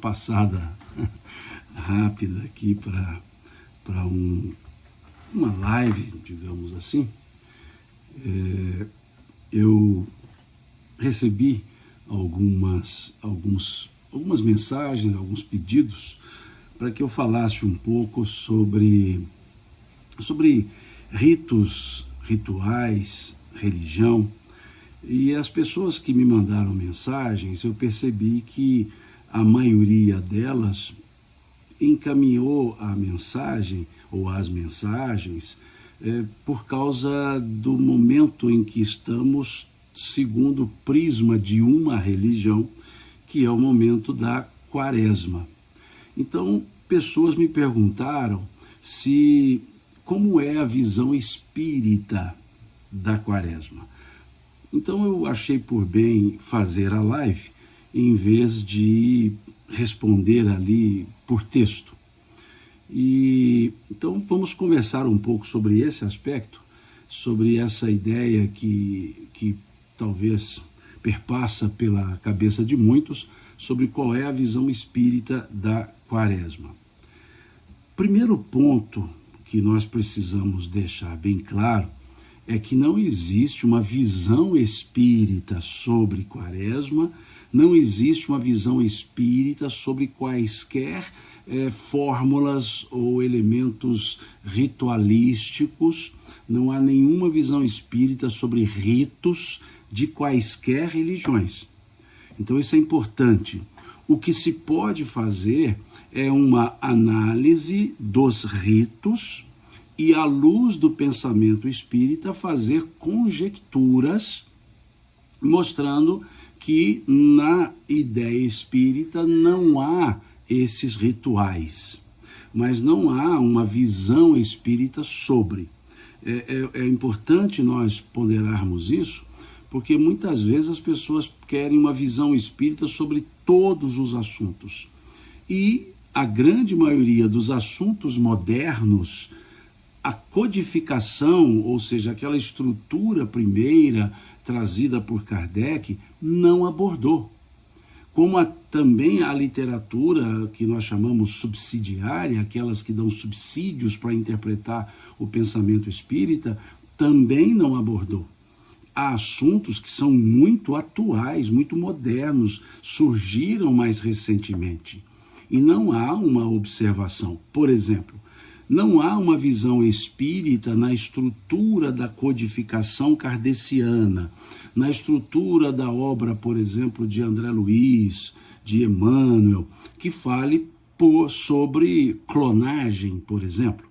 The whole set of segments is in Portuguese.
passada rápida aqui para uma live, digamos assim. Eu recebi algumas mensagens, alguns pedidos para que eu falasse um pouco sobre ritos, rituais, religião. E as pessoas que me mandaram mensagens, eu percebi que a maioria delas encaminhou a mensagem ou as mensagens por causa do momento em que estamos, segundo o prisma de uma religião, que é o momento da Quaresma. Então, pessoas me perguntaram como é a visão espírita da Quaresma. Então eu achei por bem fazer a live em vez de responder ali por texto. E então vamos conversar um pouco sobre esse aspecto, sobre essa ideia que talvez perpassa pela cabeça de muitos, sobre qual é a visão espírita da Quaresma. Primeiro ponto que nós precisamos deixar bem claro é que não existe uma visão espírita sobre Quaresma, não existe uma visão espírita sobre quaisquer fórmulas ou elementos ritualísticos, não há nenhuma visão espírita sobre ritos de quaisquer religiões. Então isso é importante. O que se pode fazer é uma análise dos ritos e, à luz do pensamento espírita, fazer conjecturas mostrando que na ideia espírita não há esses rituais, mas não há uma visão espírita sobre. É importante nós ponderarmos isso, porque muitas vezes as pessoas querem uma visão espírita sobre todos os assuntos. E a grande maioria dos assuntos modernos, a codificação, ou seja, aquela estrutura primeira trazida por Kardec, não abordou. Como também a literatura que nós chamamos subsidiária, aquelas que dão subsídios para interpretar o pensamento espírita, também não abordou. Há assuntos que são muito atuais, muito modernos, surgiram mais recentemente. E não há uma observação. Por exemplo, não há uma visão espírita na estrutura da codificação kardeciana, na estrutura da obra, por exemplo, de André Luiz, de Emmanuel, que fale sobre clonagem, por exemplo.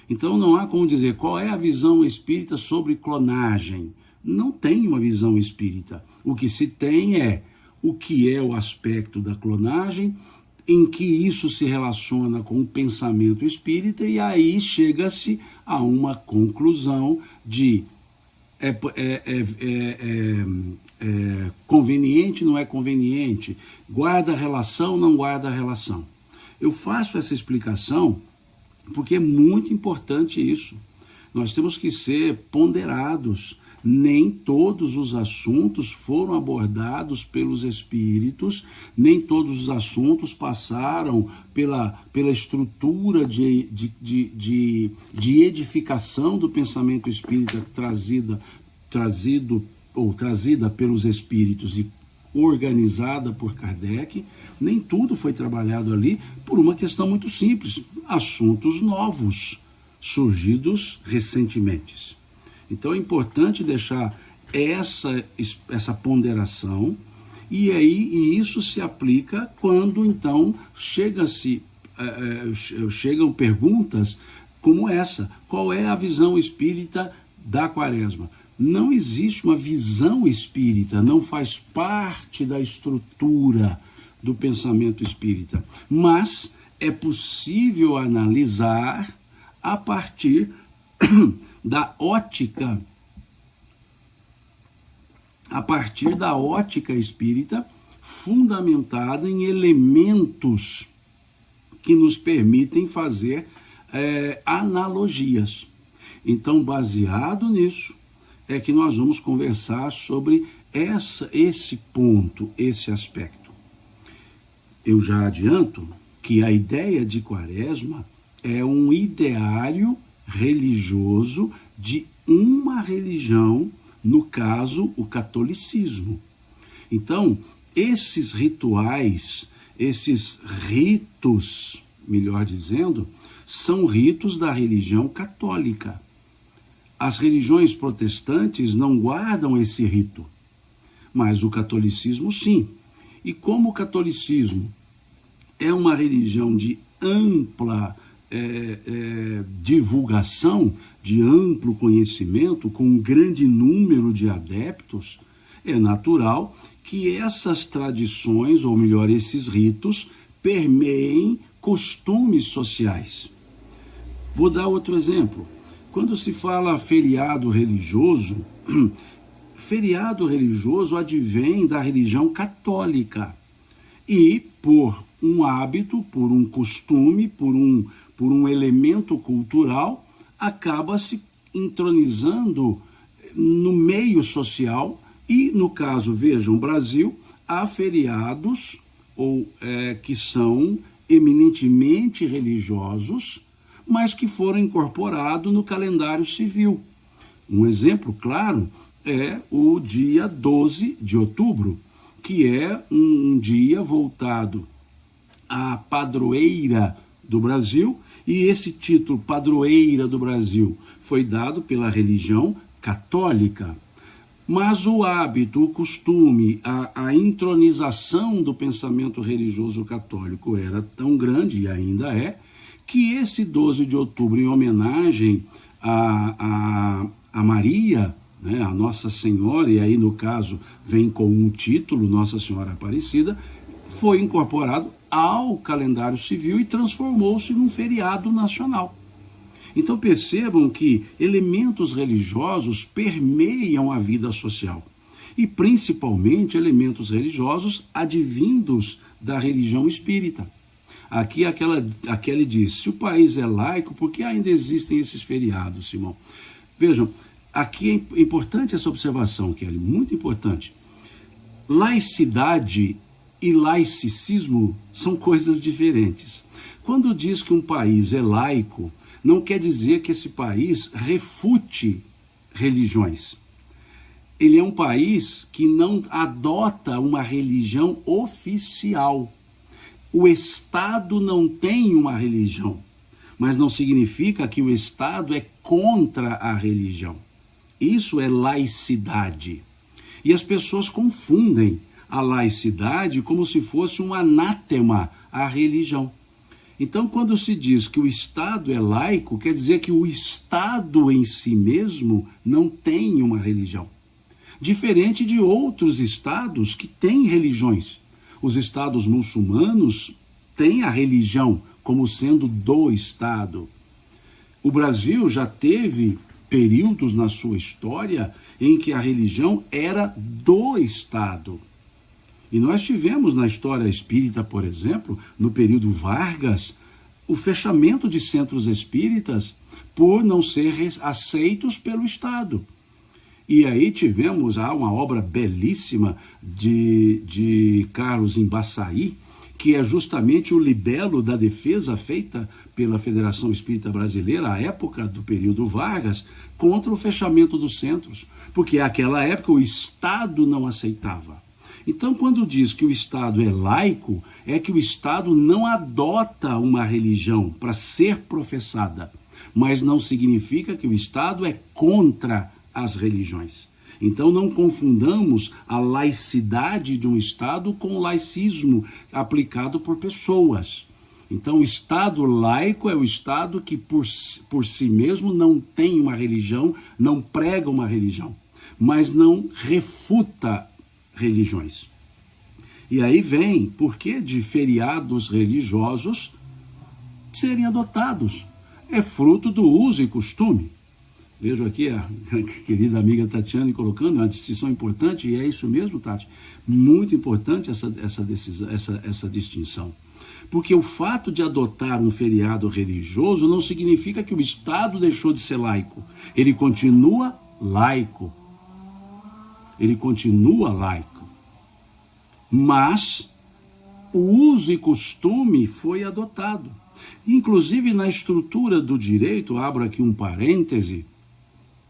Então não há como dizer qual é a visão espírita sobre clonagem. Não tem uma visão espírita. O que se tem é o que é o aspecto da clonagem, em que isso se relaciona com o pensamento espírita, e aí chega-se a uma conclusão de conveniente, não é conveniente, guarda relação, não guarda relação. Eu faço essa explicação porque é muito importante isso. Nós temos que ser ponderados. Nem todos os assuntos foram abordados pelos espíritos, nem todos os assuntos passaram pela estrutura de edificação do pensamento espírita trazida pelos espíritos e organizada por Kardec. Nem tudo foi trabalhado ali por uma questão muito simples: assuntos novos, surgidos recentemente. Então é importante deixar essa ponderação, e isso se aplica quando então chegam perguntas como essa: qual é a visão espírita da Quaresma? Não existe uma visão espírita, não faz parte da estrutura do pensamento espírita, mas é possível analisar a partir da ótica espírita, fundamentada em elementos que nos permitem fazer analogias. Então, baseado nisso, é que nós vamos conversar sobre esse ponto, esse aspecto. eu já adianto que a ideia de Quaresma é um ideário religioso de uma religião, no caso, o catolicismo. Então, esses rituais, esses ritos, melhor dizendo, são ritos da religião católica. As religiões protestantes não guardam esse rito, mas o catolicismo sim. E como o catolicismo é uma religião de ampla divulgação, de amplo conhecimento, com um grande número de adeptos, é natural que essas tradições, ou melhor, esses ritos, permeiem costumes sociais. Vou dar outro exemplo. Quando se fala feriado religioso advém da religião católica e, por um hábito, por um costume, por um elemento cultural, acaba se entronizando no meio social e, no caso, vejam, Brasil, há feriados que são eminentemente religiosos, mas que foram incorporados no calendário civil. Um exemplo claro é o dia 12 de outubro, que é um dia voltado à padroeira do Brasil, e esse título, padroeira do Brasil, foi dado pela religião católica. Mas o hábito, o costume, a intronização do pensamento religioso católico era tão grande, e ainda é, que esse 12 de outubro, em homenagem a Maria, né, a Nossa Senhora, e aí no caso vem com um título, Nossa Senhora Aparecida, foi incorporado ao calendário civil e transformou-se num feriado nacional. Então percebam que elementos religiosos permeiam a vida social, e principalmente elementos religiosos advindos da religião espírita. Aqui aquele diz, se o país é laico, por que ainda existem esses feriados, Simão? Vejam, aqui é importante essa observação, Kelly, muito importante. Laicidade e laicismo são coisas diferentes. Quando diz que um país é laico, não quer dizer que esse país refute religiões. Ele é um país que não adota uma religião oficial. O Estado não tem uma religião, mas não significa que o Estado é contra a religião. Isso é laicidade. E as pessoas confundem a laicidade como se fosse um anátema à religião. Então, quando se diz que o Estado é laico, quer dizer que o Estado em si mesmo não tem uma religião. Diferente de outros estados que têm religiões. Os estados muçulmanos têm a religião como sendo do Estado. O Brasil já teve períodos na sua história em que a religião era do Estado. E nós tivemos na história espírita, por exemplo, no período Vargas, o fechamento de centros espíritas por não ser aceitos pelo Estado. E aí tivemos uma obra belíssima de Carlos Embaçaí, que é justamente o libelo da defesa feita pela Federação Espírita Brasileira, à época do período Vargas, contra o fechamento dos centros, porque naquela época o Estado não aceitava. Então, quando diz que o Estado é laico, é que o Estado não adota uma religião para ser professada, mas não significa que o Estado é contra as religiões. Então não confundamos a laicidade de um Estado com o laicismo aplicado por pessoas. Então o Estado laico é o Estado que por si mesmo não tem uma religião, não prega uma religião, mas não refuta religiões. E aí vem por que de feriados religiosos serem adotados. É fruto do uso e costume. Vejo aqui a querida amiga Tatiane colocando uma distinção importante, e é isso mesmo, Tati. Muito importante essa distinção. Porque o fato de adotar um feriado religioso não significa que o Estado deixou de ser laico. Ele continua laico. Ele continua laico. Mas o uso e costume foi adotado. Inclusive na estrutura do direito, abro aqui um parêntese,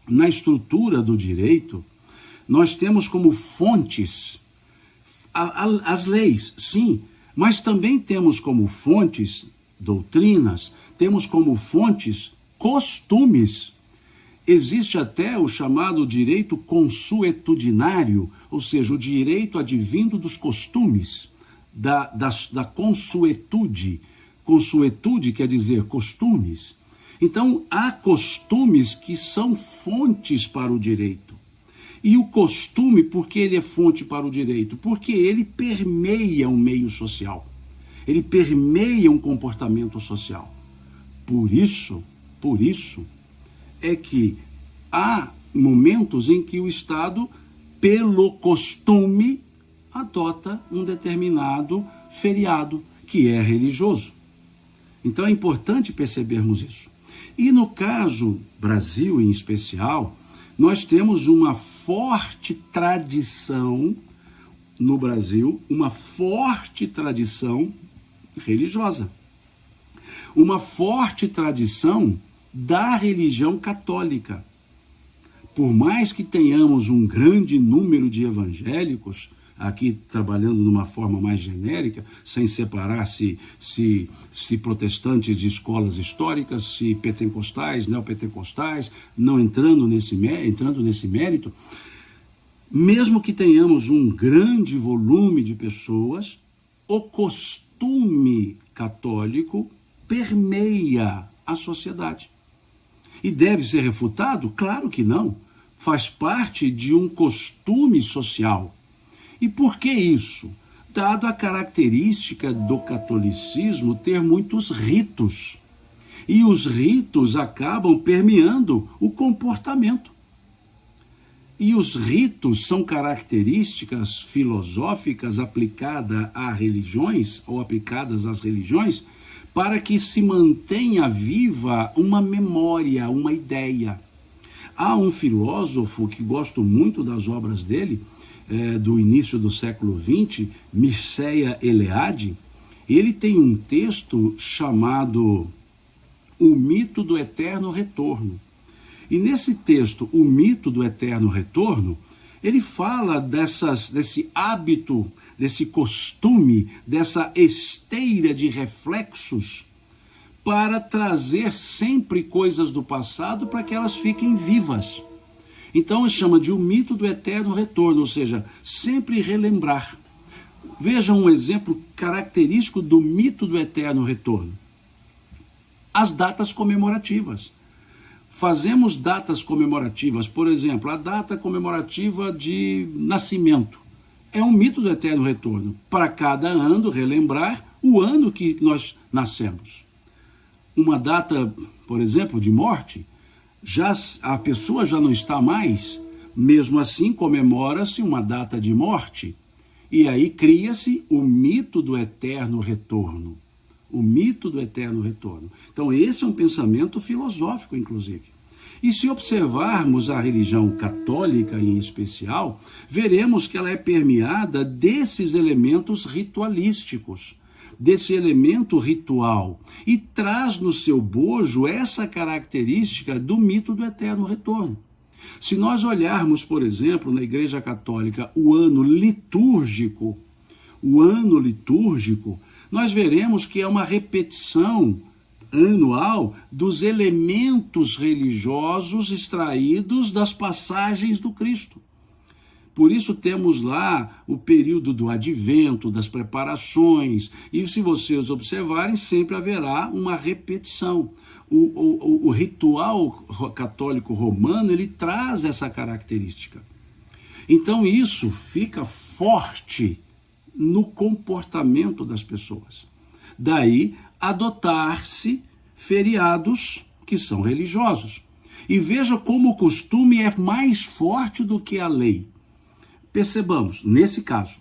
na estrutura do direito, nós temos como fontes as leis, sim, mas também temos como fontes doutrinas, temos como fontes costumes. Existe até o chamado direito consuetudinário, ou seja, o direito advindo dos costumes, da consuetude. Consuetude quer dizer costumes. Então, há costumes que são fontes para o direito. E o costume, por que ele é fonte para o direito? Porque ele permeia um meio social. Ele permeia um comportamento social. Por isso, é que há momentos em que o Estado, pelo costume, adota um determinado feriado, que é religioso. Então é importante percebermos isso. E no caso Brasil em especial, nós temos uma forte tradição no Brasil, uma forte tradição religiosa. Uma forte tradição da religião católica. Por mais que tenhamos um grande número de evangélicos, aqui trabalhando de uma forma mais genérica, sem separar se protestantes de escolas históricas, se pentecostais, neopentecostais, não entrando nesse mérito, mesmo que tenhamos um grande volume de pessoas, o costume católico permeia a sociedade. E deve ser refutado? Claro que não. Faz parte de um costume social. E por que isso? Dado a característica do catolicismo ter muitos ritos. E os ritos acabam permeando o comportamento. E os ritos são características filosóficas aplicadas a religiões, ou aplicadas às religiões, para que se mantenha viva uma memória, uma ideia. Há um filósofo que gosto muito das obras dele, do início do século XX, Mircea Eliade. Ele tem um texto chamado O Mito do Eterno Retorno. E nesse texto, O Mito do Eterno Retorno, ele fala desse hábito, desse costume, dessa esteira de reflexos para trazer sempre coisas do passado para que elas fiquem vivas. Então ele chama de o mito do eterno retorno, ou seja, sempre relembrar. Veja um exemplo característico do mito do eterno retorno. As datas comemorativas. Fazemos datas comemorativas, por exemplo, a data comemorativa de nascimento. É um mito do eterno retorno. Para cada ano relembrar o ano que nós nascemos. Uma data, por exemplo, de morte, a pessoa já não está mais, mesmo assim comemora-se uma data de morte. E aí cria-se o mito do eterno retorno. O mito do eterno retorno. Então esse é um pensamento filosófico, inclusive. E se observarmos a religião católica em especial, veremos que ela é permeada desses elementos ritualísticos, desse elemento ritual, e traz no seu bojo essa característica do mito do eterno retorno. Se nós olharmos, por exemplo, na Igreja Católica, o ano litúrgico, nós veremos que é uma repetição anual dos elementos religiosos extraídos das passagens do Cristo. Por isso temos lá o período do advento, das preparações, e se vocês observarem, sempre haverá uma repetição. O ritual católico romano, ele traz essa característica. Então isso fica forte no comportamento das pessoas. Daí, adotar-se feriados que são religiosos. E veja como o costume é mais forte do que a lei. Percebamos, nesse caso,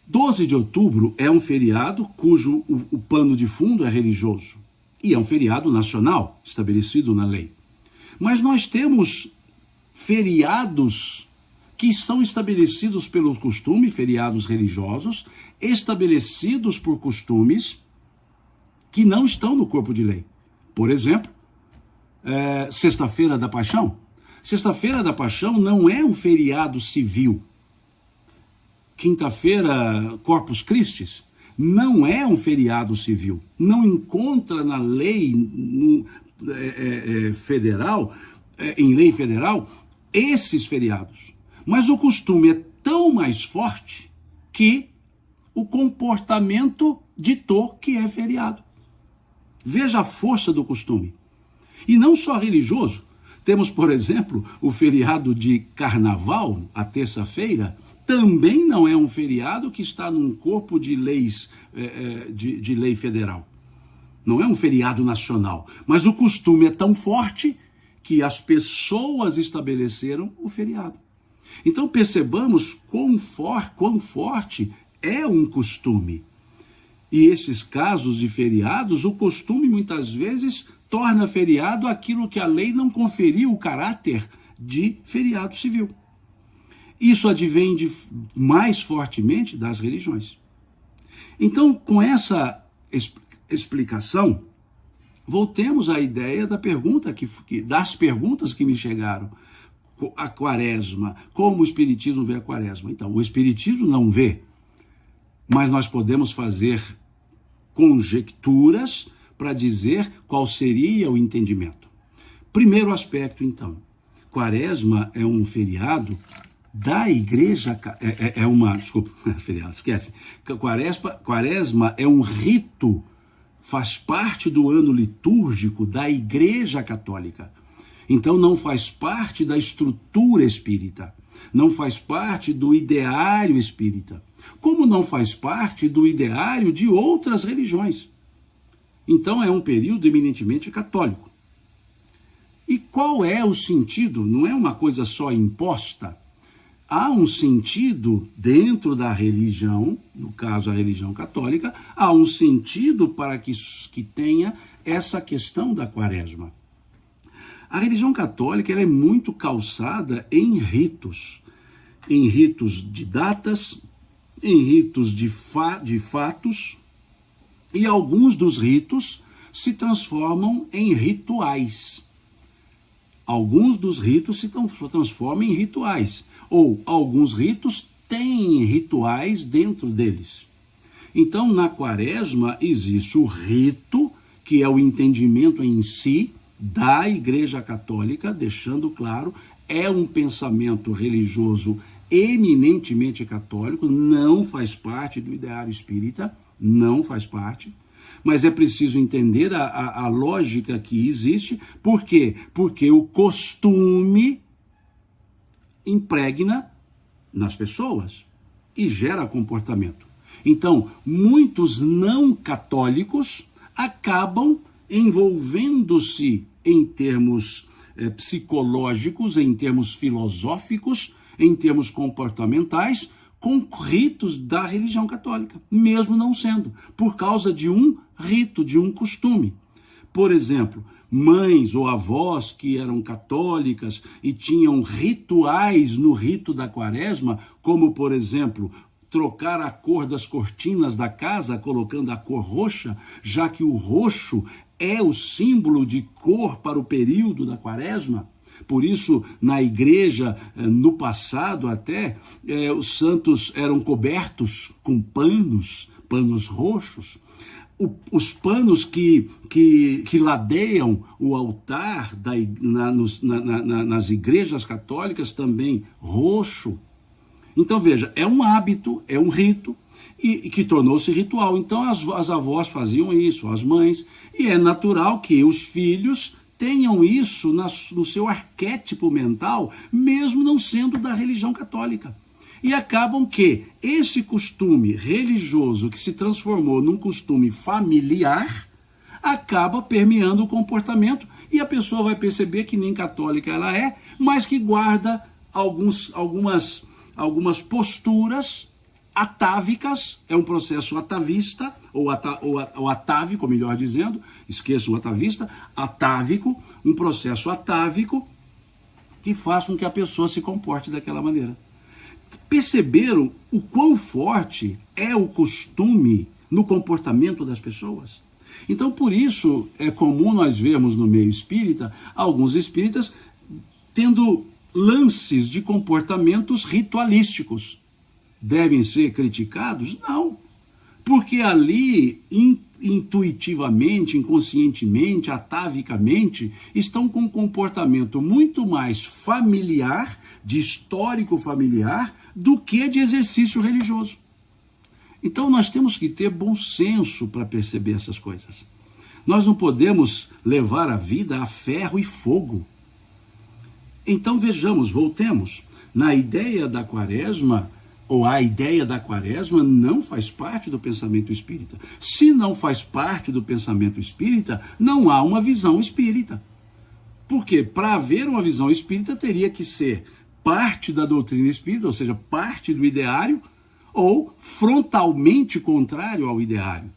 12 de outubro é um feriado cujo o pano de fundo é religioso. E é um feriado nacional, estabelecido na lei. Mas nós temos feriados que são estabelecidos pelo costume, feriados religiosos, estabelecidos por costumes que não estão no corpo de lei. Por exemplo, Sexta-feira da Paixão. Sexta-feira da Paixão não é um feriado civil. Quinta-feira, Corpus Christi, não é um feriado civil. Não encontra na lei federal, em lei federal, esses feriados. Mas o costume é tão mais forte que o comportamento ditou que é feriado. Veja a força do costume. E não só religioso. Temos, por exemplo, o feriado de Carnaval, a terça-feira, também não é um feriado que está num corpo de leis, de lei federal. Não é um feriado nacional. Mas o costume é tão forte que as pessoas estabeleceram o feriado. Então percebamos quão forte é um costume. E esses casos de feriados, o costume muitas vezes torna feriado aquilo que a lei não conferiu o caráter de feriado civil. Isso advém mais fortemente das religiões. Então, com essa explicação, voltemos à ideia da pergunta das perguntas que me chegaram. A quaresma, como o Espiritismo vê a quaresma? Então, o Espiritismo não vê, mas nós podemos fazer conjecturas para dizer qual seria o entendimento. Primeiro aspecto, então, quaresma é um feriado da igreja, feriado, esquece. Quaresma é um rito, faz parte do ano litúrgico da Igreja Católica. Então não faz parte da estrutura espírita, não faz parte do ideário espírita, como não faz parte do ideário de outras religiões. Então é um período eminentemente católico. E qual é o sentido? Não é uma coisa só imposta. Há um sentido dentro da religião, no caso a religião católica, há um sentido para que tenha essa questão da quaresma. A religião católica ela é muito calçada em ritos de datas, em ritos de fatos, e alguns dos ritos se transformam em rituais. Alguns dos ritos se transformam em rituais, ou alguns ritos têm rituais dentro deles. Então, na quaresma existe o rito, que é o entendimento em si da Igreja Católica, deixando claro, é um pensamento religioso eminentemente católico, não faz parte do ideário espírita, não faz parte, mas é preciso entender a lógica que existe. Por quê? Porque o costume impregna nas pessoas e gera comportamento. Então, muitos não católicos acabam envolvendo-se em termos psicológicos, em termos filosóficos, em termos comportamentais, com ritos da religião católica, mesmo não sendo, por causa de um rito, de um costume. Por exemplo, mães ou avós que eram católicas e tinham rituais no rito da quaresma, como, por exemplo, trocar a cor das cortinas da casa, colocando a cor roxa, já que o roxo é o símbolo de cor para o período da quaresma. Por isso, na igreja, no passado até, os santos eram cobertos com panos roxos. Os panos que ladeiam o altar nas igrejas católicas também roxo. Então veja, é um hábito, é um rito, e que tornou-se ritual. Então as avós faziam isso, as mães, e é natural que os filhos tenham isso no seu arquétipo mental, mesmo não sendo da religião católica. E acabam que esse costume religioso que se transformou num costume familiar, acaba permeando o comportamento, e a pessoa vai perceber que nem católica ela é, mas que guarda algumas posturas atávicas, é um processo atavista, ou atávico, melhor dizendo, esqueçam o atavista, atávico, um processo atávico que faz com que a pessoa se comporte daquela maneira. Perceberam o quão forte é o costume no comportamento das pessoas? Então, por isso, é comum nós vermos no meio espírita, alguns espíritas tendo lances de comportamentos ritualísticos. Devem ser criticados? Não. Porque ali, intuitivamente, inconscientemente, atavicamente, estão com um comportamento muito mais familiar, de histórico familiar, do que de exercício religioso. Então nós temos que ter bom senso para perceber essas coisas. Nós não podemos levar a vida a ferro e fogo. Então vejamos, voltemos. Na ideia da quaresma, ou a ideia da quaresma não faz parte do pensamento espírita. Se não faz parte do pensamento espírita, não há uma visão espírita. Porque para haver uma visão espírita teria que ser parte da doutrina espírita, ou seja, parte do ideário, ou frontalmente contrário ao ideário.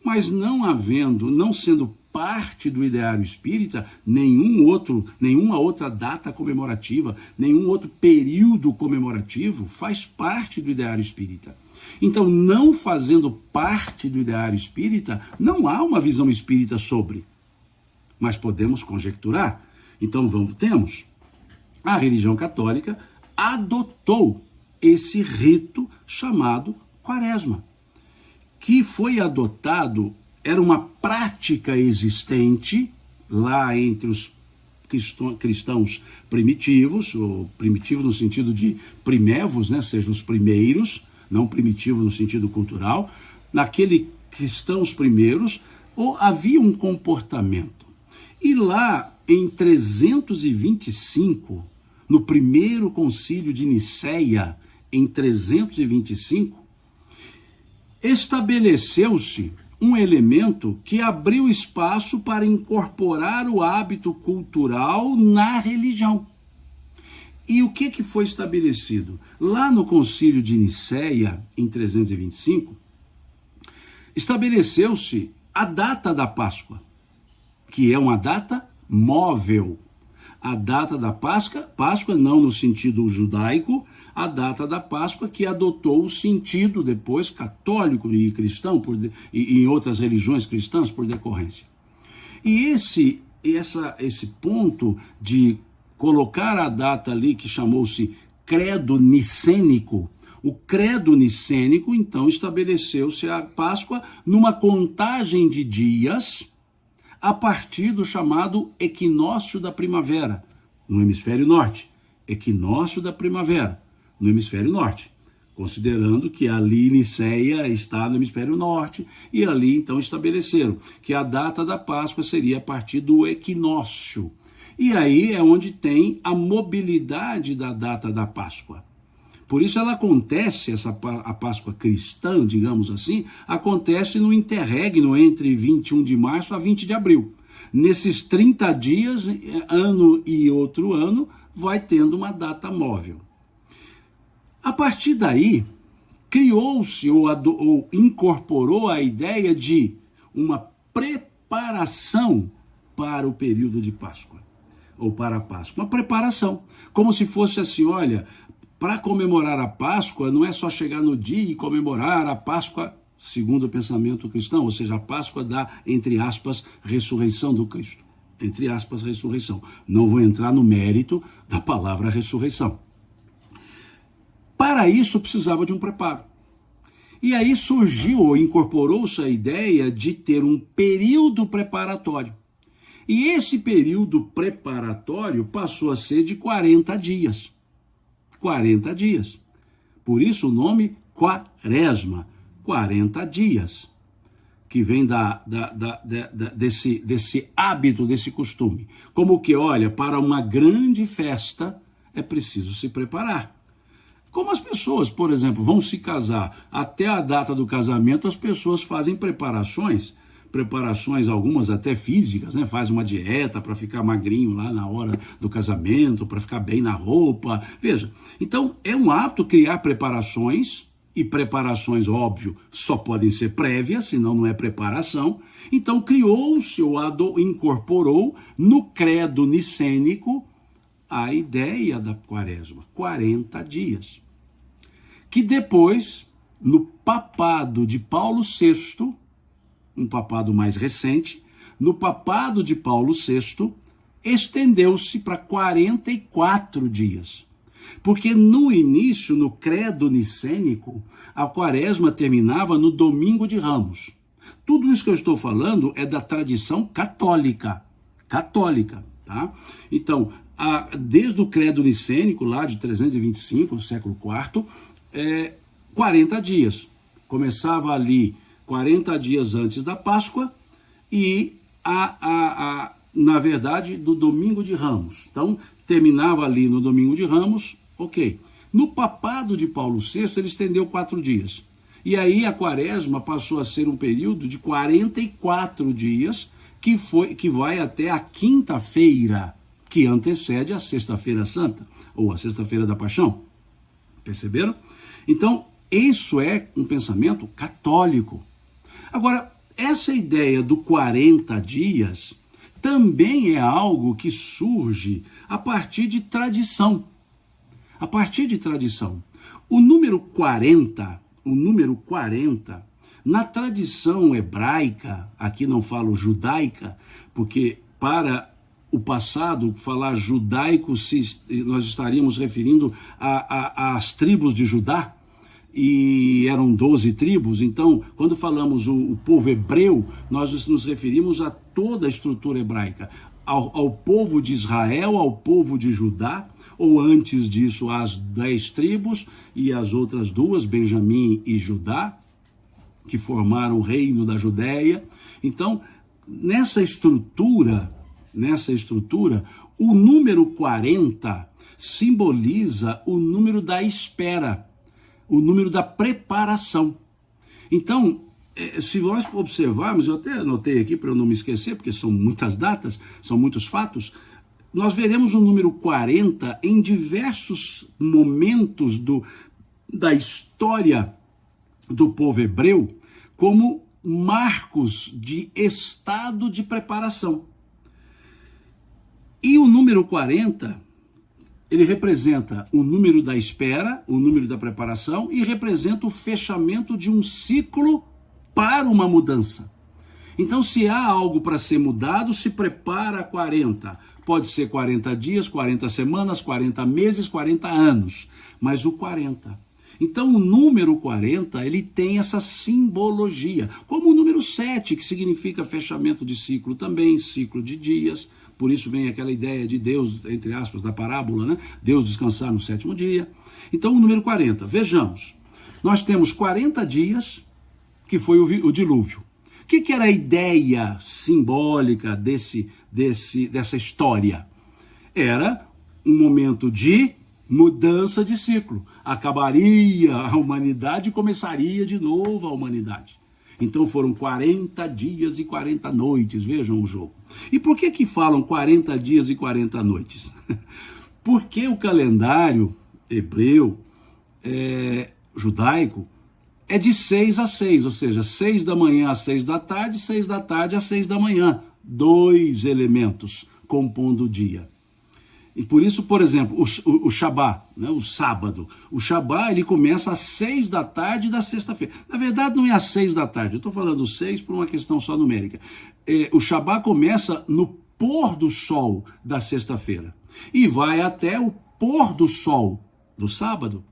Mas não sendo parte do ideário espírita, nenhuma outra data comemorativa, nenhum outro período comemorativo faz parte do ideário espírita. Então, não fazendo parte do ideário espírita, não há uma visão espírita sobre. Mas podemos conjecturar. Então, temos. A religião católica adotou esse rito chamado quaresma, que foi adotado, era uma prática existente lá entre os cristãos primitivos, ou primitivos no sentido de primevos, né, seja os primeiros, não primitivo no sentido cultural, naquele cristãos primeiros, ou havia um comportamento. E lá em 325, no primeiro concílio de Nicéia, em 325, estabeleceu-se um elemento que abriu espaço para incorporar o hábito cultural na religião. E o que foi estabelecido? Lá no concílio de Nicéia, em 325, estabeleceu-se a data da Páscoa, que é uma data móvel. A data da Páscoa não no sentido judaico, a data da Páscoa que adotou o sentido depois católico e cristão, e em outras religiões cristãs por decorrência. E esse ponto de colocar a data ali que chamou-se credo nicênico, o credo nicênico então estabeleceu-se a Páscoa numa contagem de dias a partir do chamado equinócio da primavera, no hemisfério norte. Equinócio da primavera, no hemisfério norte. Considerando que ali Nicéia está no hemisfério norte, e ali então estabeleceram que a data da Páscoa seria a partir do equinócio. E aí é onde tem a mobilidade da data da Páscoa. Por isso ela acontece, a Páscoa cristã, digamos assim, acontece no interregno entre 21 de março a 20 de abril. Nesses 30 dias, ano e outro ano, vai tendo uma data móvel. A partir daí, criou-se ou incorporou a ideia de uma preparação para o período de Páscoa, ou para a Páscoa. Uma preparação, como se fosse assim, olha, para comemorar a Páscoa, não é só chegar no dia e comemorar a Páscoa segundo o pensamento cristão, ou seja, a Páscoa da, entre aspas, ressurreição do Cristo. Entre aspas, ressurreição. Não vou entrar no mérito da palavra ressurreição. Para isso, precisava de um preparo. E aí surgiu ou incorporou-se a ideia de ter um período preparatório. E esse período preparatório passou a ser de 40 dias. 40 dias. Por isso o nome quaresma, 40 dias, que vem desse hábito, desse costume. Como que, olha, para uma grande festa é preciso se preparar. Como as pessoas, por exemplo, vão se casar, até a data do casamento as pessoas fazem preparações algumas até físicas, né? Faz uma dieta para ficar magrinho lá na hora do casamento, para ficar bem na roupa. Veja, então é um hábito criar preparações, e preparações, óbvio, só podem ser prévias, senão não é preparação. Então criou-se ou incorporou no credo nicênico a ideia da quaresma, 40 dias. que depois, no papado de Paulo VI, um papado mais recente, no papado de Paulo VI, estendeu-se para 44 dias. Porque no início, no credo nicênico, a quaresma terminava no domingo de Ramos. Tudo isso que eu estou falando é da tradição católica. Católica, tá? Então, desde o credo nicênico, lá de 325, no século IV, 40 dias. Começava ali 40 dias antes da Páscoa e, na verdade, do domingo de Ramos. Então, terminava ali no domingo de Ramos, ok. No papado de Paulo VI, ele estendeu 4 dias. E aí a quaresma passou a ser um período de 44 dias, que vai até a quinta-feira, que antecede a Sexta-feira Santa, ou a Sexta-feira da Paixão. Perceberam? Então, isso é um pensamento católico. Agora, essa ideia do 40 dias também é algo que surge a partir de tradição. A partir de tradição. O número 40, na tradição hebraica, aqui não falo judaica, porque para o passado, falar judaico, nós estaríamos referindo às tribos de Judá, e eram 12 tribos. Então, quando falamos o povo hebreu, nós nos referimos a toda a estrutura hebraica, ao povo de Israel, ao povo de Judá, ou antes disso, as 10 tribos e as outras 2, Benjamim e Judá, que formaram o reino da Judéia. Então, nessa estrutura, o número 40 simboliza o número da espera, o número da preparação. Então, se nós observarmos, eu até anotei aqui para eu não me esquecer, porque são muitas datas, são muitos fatos, nós veremos o número 40 em diversos momentos da história do povo hebreu como marcos de estado de preparação. E o número 40, ele representa o número da espera, o número da preparação, e representa o fechamento de um ciclo para uma mudança. Então, se há algo para ser mudado, se prepara a 40. Pode ser 40 dias, 40 semanas, 40 meses, 40 anos, mas o 40. Então, o número 40, ele tem essa simbologia, como o número 7, que significa fechamento de ciclo também, ciclo de dias. Por isso vem aquela ideia de Deus, entre aspas, da parábola, né? Deus descansar no 7º dia. Então, o número 40, vejamos. Nós temos 40 dias, que foi o dilúvio. O que era a ideia simbólica dessa história? Era um momento de mudança de ciclo. Acabaria a humanidade e começaria de novo a humanidade. Então foram 40 dias e 40 noites, vejam o jogo. E por que falam 40 dias e 40 noites? Porque o calendário hebreu, judaico, é de 6 a 6, ou seja, 6 da manhã às 6 da tarde, 6 da tarde às 6 da manhã. 2 elementos compondo o dia. E por isso, por exemplo, o Shabá, né, o sábado. O Shabá, ele começa às 6 da tarde da sexta-feira. Na verdade, não é às 6 da tarde. Eu estou falando 6 por uma questão só numérica. O Shabá começa no pôr do sol da sexta-feira e vai até o pôr do sol do sábado.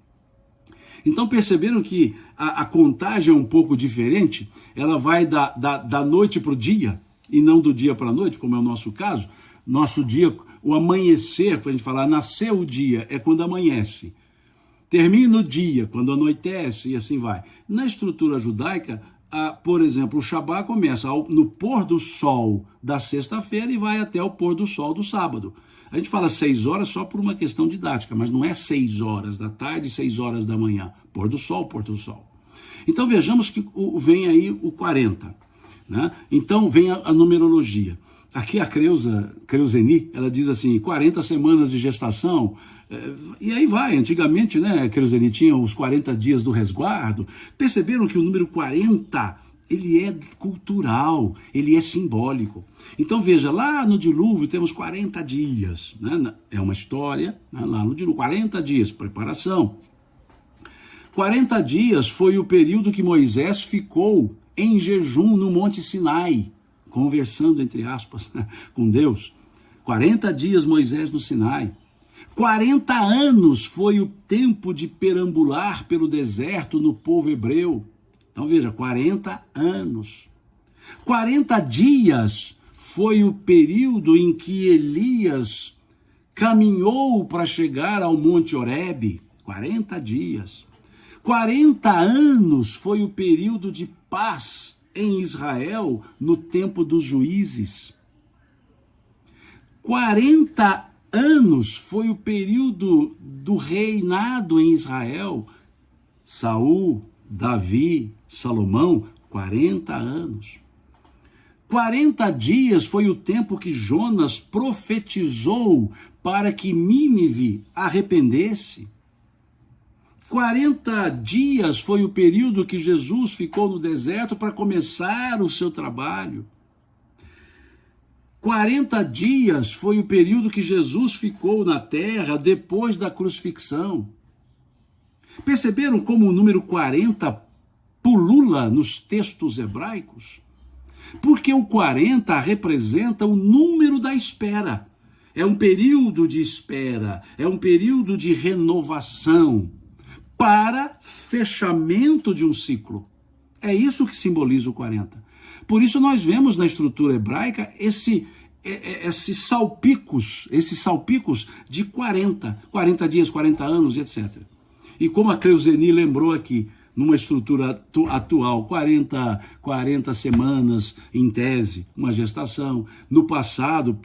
Então perceberam que a contagem é um pouco diferente? Ela vai da noite para o dia, e não do dia para a noite, como é o nosso caso. Nosso dia, o amanhecer, para a gente falar, nasceu o dia, é quando amanhece. Termina o dia, quando anoitece, e assim vai. Na estrutura judaica, por exemplo, o Shabá começa no pôr do sol da sexta-feira e vai até o pôr do sol do sábado. A gente fala 6 horas só por uma questão didática, mas não é 6 horas da tarde, 6 horas da manhã. Pôr do sol, pôr do sol. Então vejamos que vem aí o 40. Né? Então vem a numerologia. Aqui a Creuseni, ela diz assim, 40 semanas de gestação, e aí vai. Antigamente, né, Creuseni tinha os 40 dias do resguardo. Perceberam que o número 40, ele é cultural, ele é simbólico. Então veja, lá no dilúvio temos 40 dias, né? É uma história, né? Lá no dilúvio, 40 dias, preparação. 40 dias foi o período que Moisés ficou em jejum no Monte Sinai, conversando, entre aspas, com Deus. 40 dias Moisés no Sinai. 40 anos foi o tempo de perambular pelo deserto no povo hebreu. Então veja, 40 anos. 40 dias foi o período em que Elias caminhou para chegar ao Monte Horebe. 40 dias. 40 anos foi o período de paz em Israel no tempo dos juízes. 40 anos foi o período do reinado em Israel. Saul, Davi, Salomão, 40 anos. 40 dias foi o tempo que Jonas profetizou para que Nínive arrependesse. 40 dias foi o período que Jesus ficou no deserto para começar o seu trabalho. 40 dias foi o período que Jesus ficou na terra depois da crucifixão. Perceberam como o número 40 pulula nos textos hebraicos? Porque o 40 representa o número da espera. É um período de espera, é um período de renovação para fechamento de um ciclo. É isso que simboliza o 40. Por isso nós vemos na estrutura hebraica esses salpicos de 40 dias, 40 anos, etc. E como a Cleuzeni lembrou aqui, numa estrutura atual, 40 semanas em tese, uma gestação. No passado,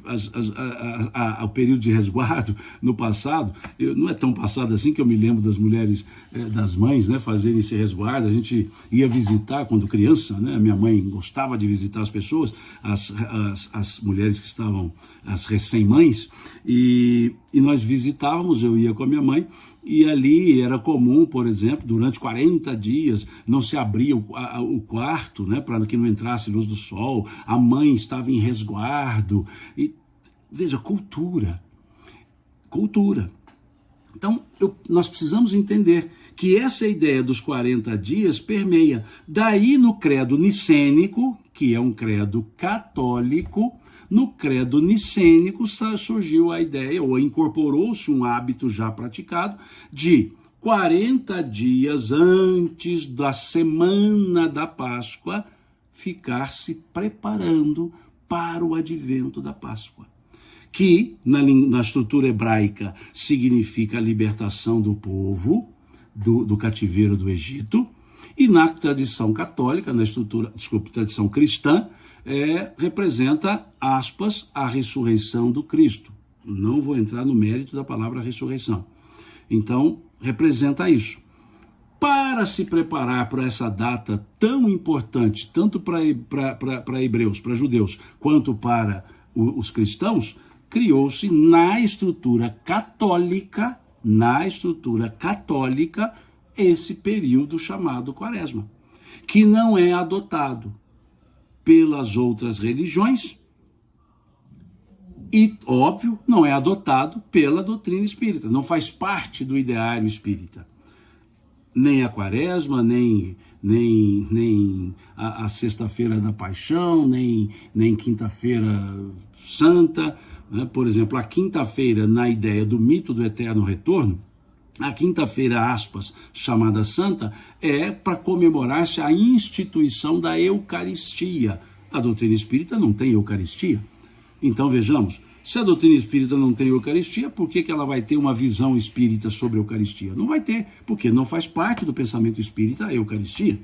o período de resguardo, no passado, não é tão passado assim que eu me lembro das mulheres, das mães, né, fazerem esse resguardo. A gente ia visitar quando criança, né, a minha mãe gostava de visitar as pessoas, as mulheres que estavam, as recém-mães, e nós visitávamos, eu ia com a minha mãe, e ali era comum, por exemplo, durante 40 dias, não se abria o quarto, né, para que não entrasse luz do sol, a mãe estava em resguardo. E veja, cultura. Então, nós precisamos entender que essa ideia dos 40 dias permeia. Daí no credo nicênico, que é um credo católico, no credo nicênico surgiu a ideia, ou incorporou-se um hábito já praticado, de 40 dias antes da semana da Páscoa, ficar se preparando para o advento da Páscoa, que na estrutura hebraica significa a libertação do povo do cativeiro do Egito, e na tradição católica, tradição cristã, representa, aspas, a ressurreição do Cristo. Não vou entrar no mérito da palavra ressurreição. Então, representa isso. Para se preparar para essa data tão importante, tanto para hebreus, para judeus, quanto para os cristãos, criou-se na estrutura católica, esse período chamado Quaresma, que não é adotado pelas outras religiões e, óbvio, não é adotado pela doutrina espírita, não faz parte do ideário espírita. Nem a Quaresma, nem a Sexta-feira da Paixão, nem Quinta-feira Santa, né? Por exemplo, a Quinta-feira, na ideia do mito do eterno retorno, a Quinta-feira, aspas, chamada Santa, é para comemorar-se a instituição da Eucaristia. A doutrina espírita não tem Eucaristia. Então vejamos, se a doutrina espírita não tem Eucaristia, por que ela vai ter uma visão espírita sobre a Eucaristia? Não vai ter, porque não faz parte do pensamento espírita a Eucaristia.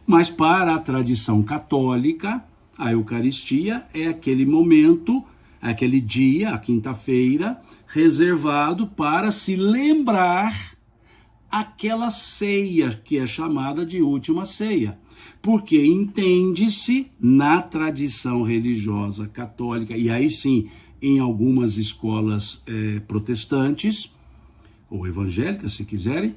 Mas para a tradição católica, a Eucaristia é aquele momento, aquele dia, a quinta-feira, reservado para se lembrar aquela ceia que é chamada de última ceia. Porque entende-se na tradição religiosa católica, e aí sim, em algumas escolas protestantes, ou evangélicas, se quiserem,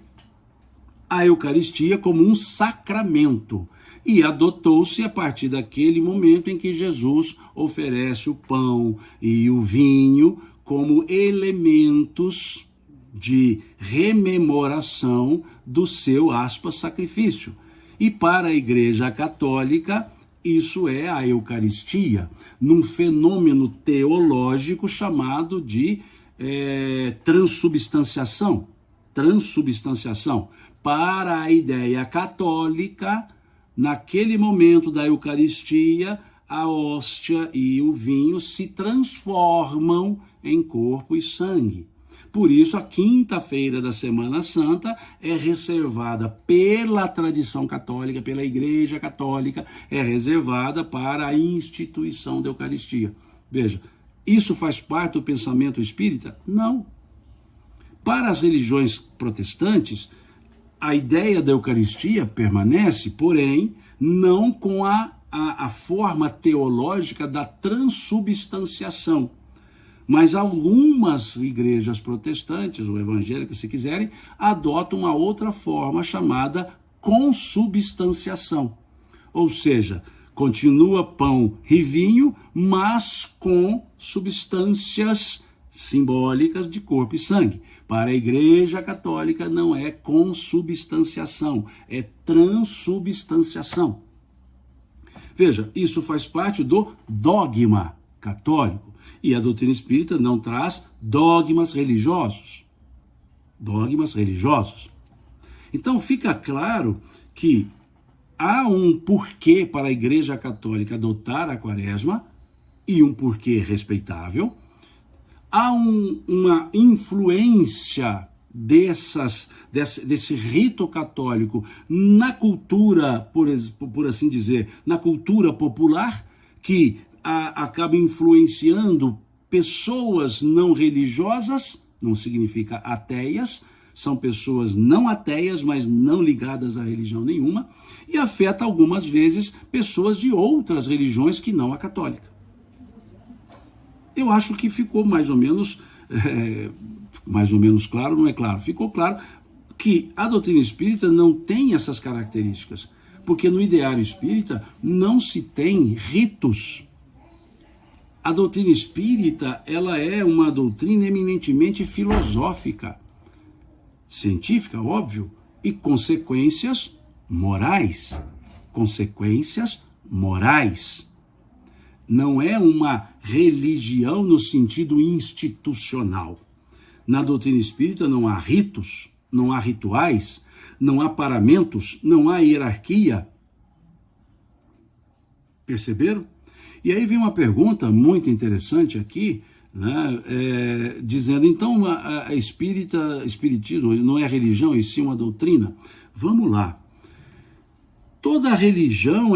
a Eucaristia como um sacramento. E adotou-se a partir daquele momento em que Jesus oferece o pão e o vinho como elementos de rememoração do seu, aspas, sacrifício. E para a Igreja Católica, isso é a Eucaristia, num fenômeno teológico chamado de transubstanciação. Transubstanciação. Para a ideia católica, naquele momento da Eucaristia, a hóstia e o vinho se transformam em corpo e sangue. Por isso, a quinta-feira da Semana Santa é reservada pela tradição católica, pela Igreja Católica, é reservada para a instituição da Eucaristia. Veja, isso faz parte do pensamento espírita? Não. Para as religiões protestantes, a ideia da Eucaristia permanece, porém, não com a forma teológica da transubstanciação. Mas algumas igrejas protestantes, ou evangélicas, se quiserem, adotam uma outra forma chamada consubstanciação. Ou seja, continua pão e vinho, mas com substâncias simbólicas de corpo e sangue. Para a Igreja Católica não é consubstanciação, é transubstanciação. Veja, isso faz parte do dogma católico. E a doutrina espírita não traz dogmas religiosos. Dogmas religiosos. Então fica claro que há um porquê para a Igreja Católica adotar a Quaresma, e um porquê respeitável. Há uma influência desse rito católico na cultura, por assim dizer, na cultura popular, que acaba influenciando pessoas não religiosas, não significa ateias, são pessoas não ateias, mas não ligadas a religião nenhuma, e afeta algumas vezes pessoas de outras religiões que não a católica. Eu acho que ficou mais ou menos claro, não é claro? Ficou claro que a doutrina espírita não tem essas características, porque no ideário espírita não se tem ritos. A doutrina espírita, ela é uma doutrina eminentemente filosófica, científica, óbvio, e consequências morais. Consequências morais. Não é uma religião no sentido institucional. Na doutrina espírita não há ritos, não há rituais, não há paramentos, não há hierarquia. Perceberam? E aí vem uma pergunta muito interessante aqui, né, dizendo, então, espiritismo não é religião e sim uma doutrina? Vamos lá. Toda religião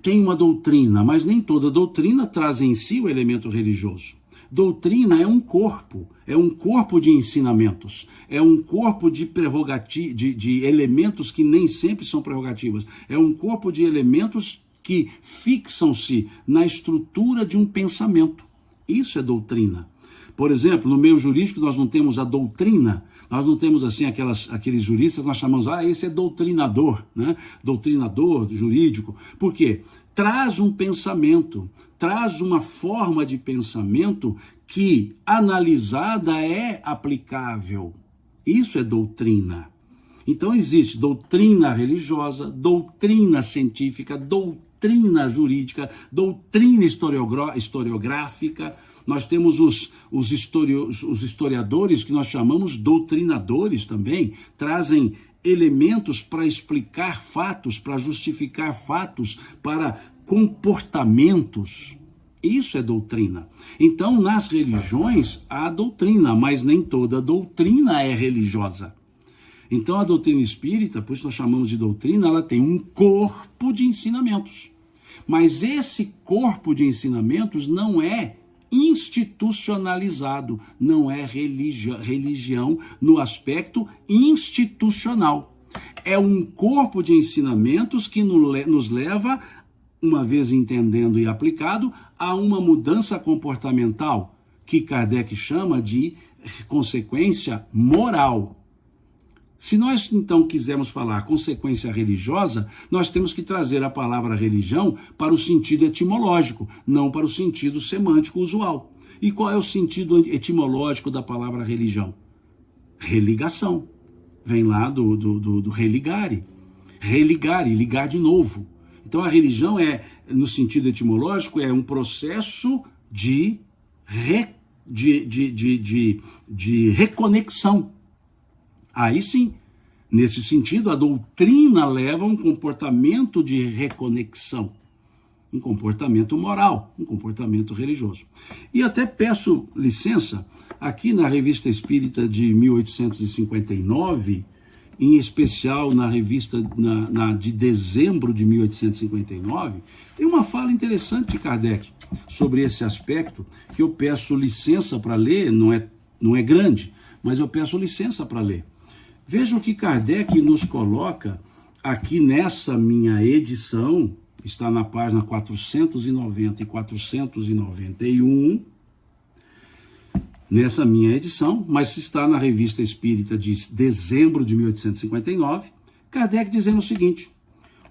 tem uma doutrina, mas nem toda doutrina traz em si o elemento religioso. Doutrina é um corpo de ensinamentos, é um corpo de de elementos que nem sempre são prerrogativas, é um corpo de elementos que fixam-se na estrutura de um pensamento. Isso é doutrina. Por exemplo, no meio jurídico nós não temos a doutrina, nós não temos assim aqueles juristas que nós chamamos, esse é doutrinador, né? Doutrinador jurídico. Por quê? Traz um pensamento, traz uma forma de pensamento que, analisada, é aplicável. Isso é doutrina. Então existe doutrina religiosa, doutrina científica, doutrina jurídica, doutrina historiográfica. Nós temos os historiadores que nós chamamos doutrinadores também, trazem elementos para explicar fatos, para justificar fatos, para comportamentos. Isso é doutrina. Então, nas religiões, há doutrina, mas nem toda doutrina é religiosa. Então, a doutrina espírita, por isso nós chamamos de doutrina, ela tem um corpo de ensinamentos. Mas esse corpo de ensinamentos não é institucionalizado, não é religião no aspecto institucional. É um corpo de ensinamentos que nos leva, uma vez entendendo e aplicado, a uma mudança comportamental, que Kardec chama de consequência moral. Se nós, então, quisermos falar consequência religiosa, nós temos que trazer a palavra religião para o sentido etimológico, não para o sentido semântico usual. E qual é o sentido etimológico da palavra religião? Religação. Vem lá do religare. Religare, ligar de novo. Então a religião no sentido etimológico, é um processo de reconexão. Aí sim, nesse sentido, a doutrina leva a um comportamento de reconexão, um comportamento moral, um comportamento religioso. E até peço licença, aqui na Revista Espírita de 1859, em especial na revista de dezembro de 1859, tem uma fala interessante de Kardec sobre esse aspecto, que eu peço licença para ler, não é grande, mas eu peço licença para ler. Vejam que Kardec nos coloca aqui nessa minha edição, está na página 490 e 491, nessa minha edição, mas está na Revista Espírita de dezembro de 1859, Kardec dizendo o seguinte: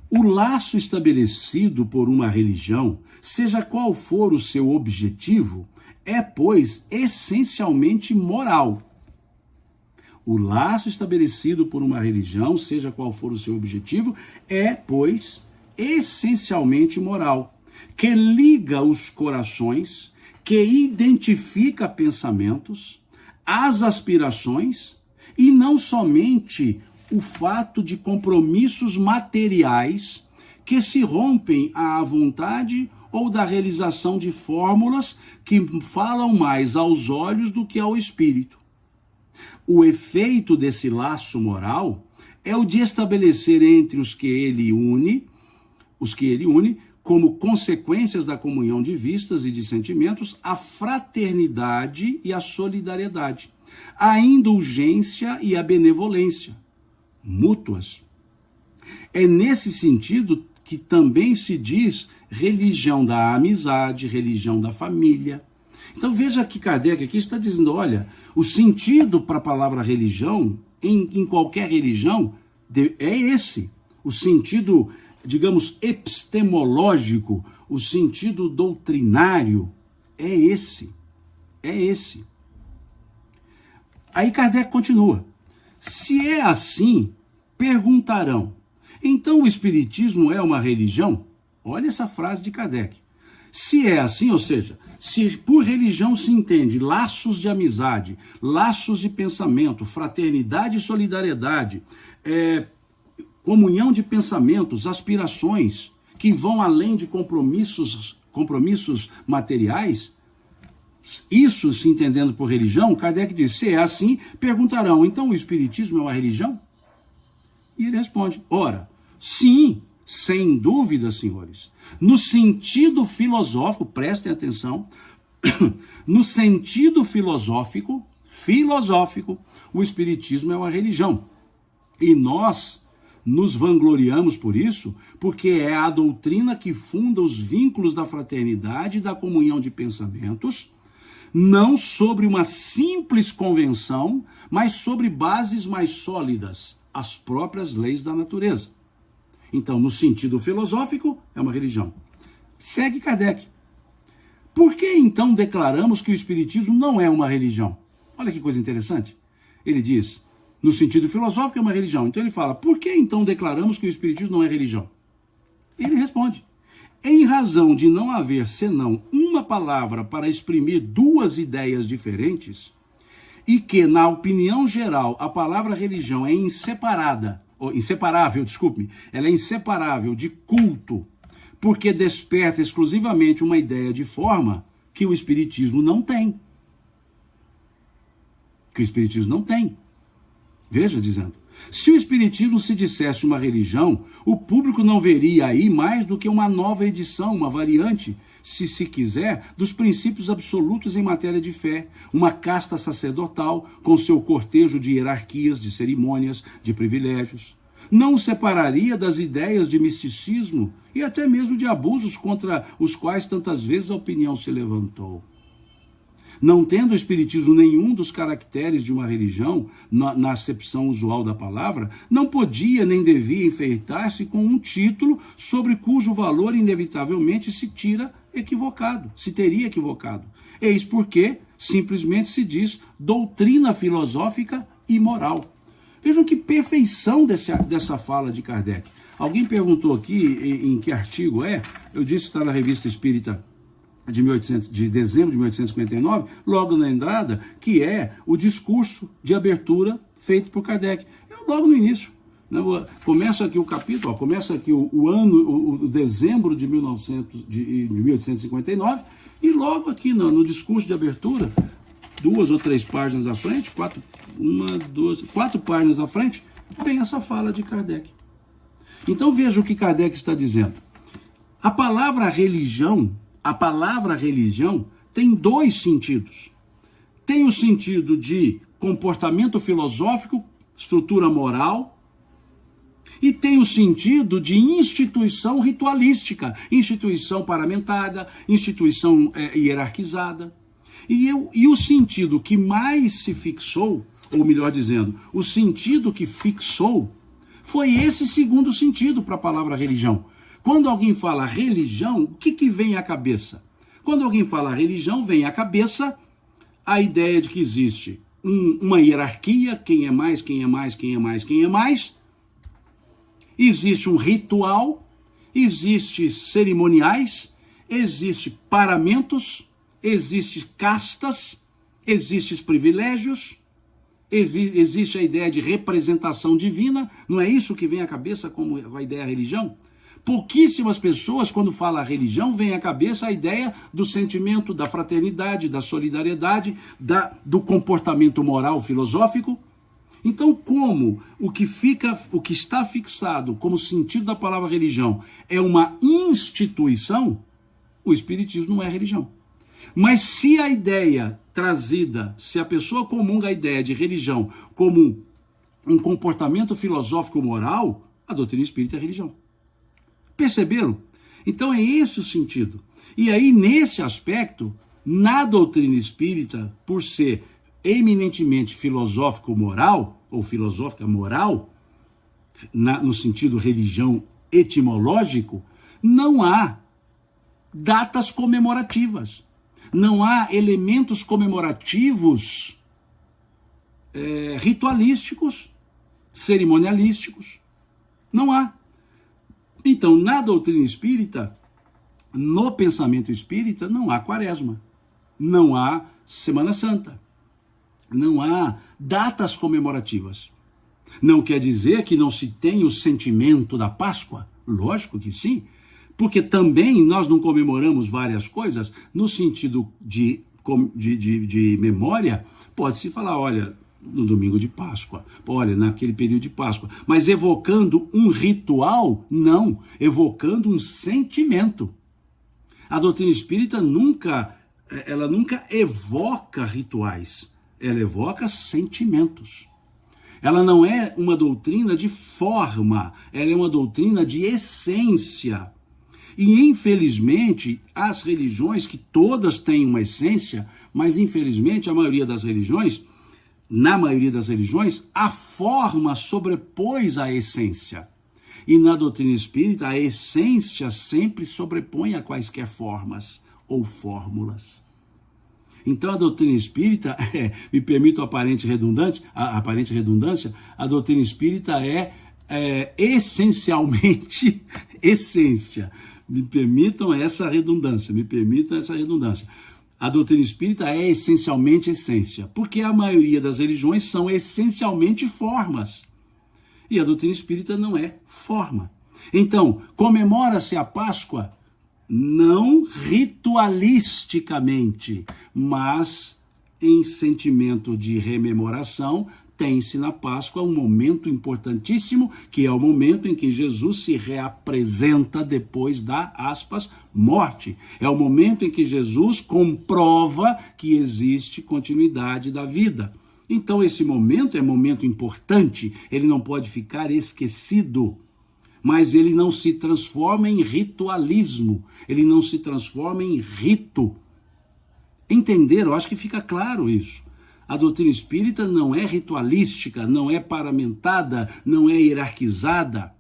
o laço estabelecido por uma religião, seja qual for o seu objetivo, é, pois, essencialmente moral. O laço estabelecido por uma religião, seja qual for o seu objetivo, é, pois, essencialmente moral, que liga os corações, que identifica pensamentos, as aspirações, e não somente o fato de compromissos materiais que se rompem à vontade ou da realização de fórmulas que falam mais aos olhos do que ao espírito. O efeito desse laço moral é o de estabelecer entre os que ele une, como consequências da comunhão de vistas e de sentimentos, a fraternidade e a solidariedade, a indulgência e a benevolência mútuas. É nesse sentido que também se diz religião da amizade, religião da família. Então veja que Kardec aqui está dizendo, olha, o sentido para a palavra religião, em qualquer religião, é esse. O sentido, digamos, epistemológico, o sentido doutrinário, é esse. É esse. Aí Kardec continua. Se é assim, perguntarão, então o Espiritismo é uma religião? Olha essa frase de Kardec. Se é assim, ou seja, se por religião se entende laços de amizade, laços de pensamento, fraternidade e solidariedade, comunhão de pensamentos, aspirações que vão além de compromissos materiais, isso se entendendo por religião, Kardec diz, se é assim, perguntarão, então o Espiritismo é uma religião? E ele responde, ora, sim, sem dúvida, senhores. No sentido filosófico, prestem atenção, no sentido filosófico, o Espiritismo é uma religião. E nós nos vangloriamos por isso, porque é a doutrina que funda os vínculos da fraternidade e da comunhão de pensamentos, não sobre uma simples convenção, mas sobre bases mais sólidas, as próprias leis da natureza. Então, no sentido filosófico, é uma religião. Segue Kardec. Por que então declaramos que o Espiritismo não é uma religião? Olha que coisa interessante. Ele diz, no sentido filosófico é uma religião. Então ele fala, por que então declaramos que o Espiritismo não é religião? Ele responde, em razão de não haver senão uma palavra para exprimir duas ideias diferentes, e que, na opinião geral, a palavra religião é ela é inseparável de culto, porque desperta exclusivamente uma ideia de forma que o Espiritismo não tem. Veja, dizendo, se o Espiritismo se dissesse uma religião, o público não veria aí mais do que uma nova edição, uma variante, se quiser, dos princípios absolutos em matéria de fé, uma casta sacerdotal com seu cortejo de hierarquias, de cerimônias, de privilégios. Não o separaria das ideias de misticismo e até mesmo de abusos contra os quais tantas vezes a opinião se levantou. Não tendo o Espiritismo nenhum dos caracteres de uma religião, na acepção usual da palavra, não podia nem devia enfeitar-se com um título sobre cujo valor inevitavelmente se teria equivocado. Eis porque simplesmente se diz doutrina filosófica e moral. Vejam que perfeição dessa fala de Kardec. Alguém perguntou aqui em que artigo é, eu disse que está na Revista Espírita de dezembro de 1859, logo na entrada, que é o discurso de abertura feito por Kardec. Logo no início. Começa aqui o capítulo, começa aqui o dezembro de 1859, e logo aqui no discurso de abertura, 2 ou 3 páginas à frente, 4 páginas à frente, vem essa fala de Kardec. Então veja o que Kardec está dizendo. A palavra religião tem 2 sentidos. Tem o sentido de comportamento filosófico, estrutura moral, e tem o sentido de instituição ritualística, instituição paramentada, instituição hierarquizada. E o sentido que mais se fixou, ou melhor dizendo, o sentido que fixou, foi esse segundo sentido para a palavra religião. Quando alguém fala religião, o que vem à cabeça? Quando alguém fala religião, vem à cabeça a ideia de que existe uma hierarquia, quem é mais, quem é mais, quem é mais, quem é mais. Existe um ritual, existe cerimoniais, existe paramentos, existe castas, existem privilégios, existe a ideia de representação divina. Não é isso que vem à cabeça como a ideia da religião? Pouquíssimas pessoas, quando falam religião, vem à cabeça a ideia do sentimento da fraternidade, da solidariedade, do comportamento moral filosófico. Então, como o que está fixado como sentido da palavra religião é uma instituição, o Espiritismo não é religião. Mas se a ideia trazida, se a pessoa comunga a ideia de religião como um comportamento filosófico moral, a doutrina espírita é religião. Perceberam? Então é esse o sentido. E aí, nesse aspecto, na doutrina espírita, por ser eminentemente filosófico-moral, ou filosófica-moral, no sentido religião etimológico, não há datas comemorativas, não há elementos comemorativos ritualísticos, cerimonialísticos, não há. Então, na doutrina espírita, no pensamento espírita, não há quaresma, não há Semana Santa, não há datas comemorativas. Não quer dizer que não se tem o sentimento da Páscoa? Lógico que sim, porque também nós não comemoramos várias coisas no sentido de memória. Pode-se falar, olha, no domingo de Páscoa, olha, naquele período de Páscoa, mas evocando um ritual? Não, evocando um sentimento. A doutrina espírita nunca evoca rituais, ela evoca sentimentos. Ela não é uma doutrina de forma, ela é uma doutrina de essência. E infelizmente, as religiões, que todas têm uma essência, mas infelizmente na maioria das religiões, a forma sobrepôs a essência. E na doutrina espírita, a essência sempre sobrepõe a quaisquer formas ou fórmulas. Então a doutrina espírita, me permito a aparente redundância, a doutrina espírita é essencialmente essência. Me permitam essa redundância. A doutrina espírita é essencialmente essência, porque a maioria das religiões são essencialmente formas. E a doutrina espírita não é forma. Então, comemora-se a Páscoa não ritualisticamente, mas em sentimento de rememoração. Tem-se na Páscoa um momento importantíssimo, que é o momento em que Jesus se reapresenta depois da, aspas, morte. É o momento em que Jesus comprova que existe continuidade da vida. Então esse momento é um momento importante, ele não pode ficar esquecido, mas ele não se transforma em ritualismo, ele não se transforma em rito. Entenderam? Eu acho que fica claro isso. A doutrina espírita não é ritualística, não é paramentada, não é hierarquizada.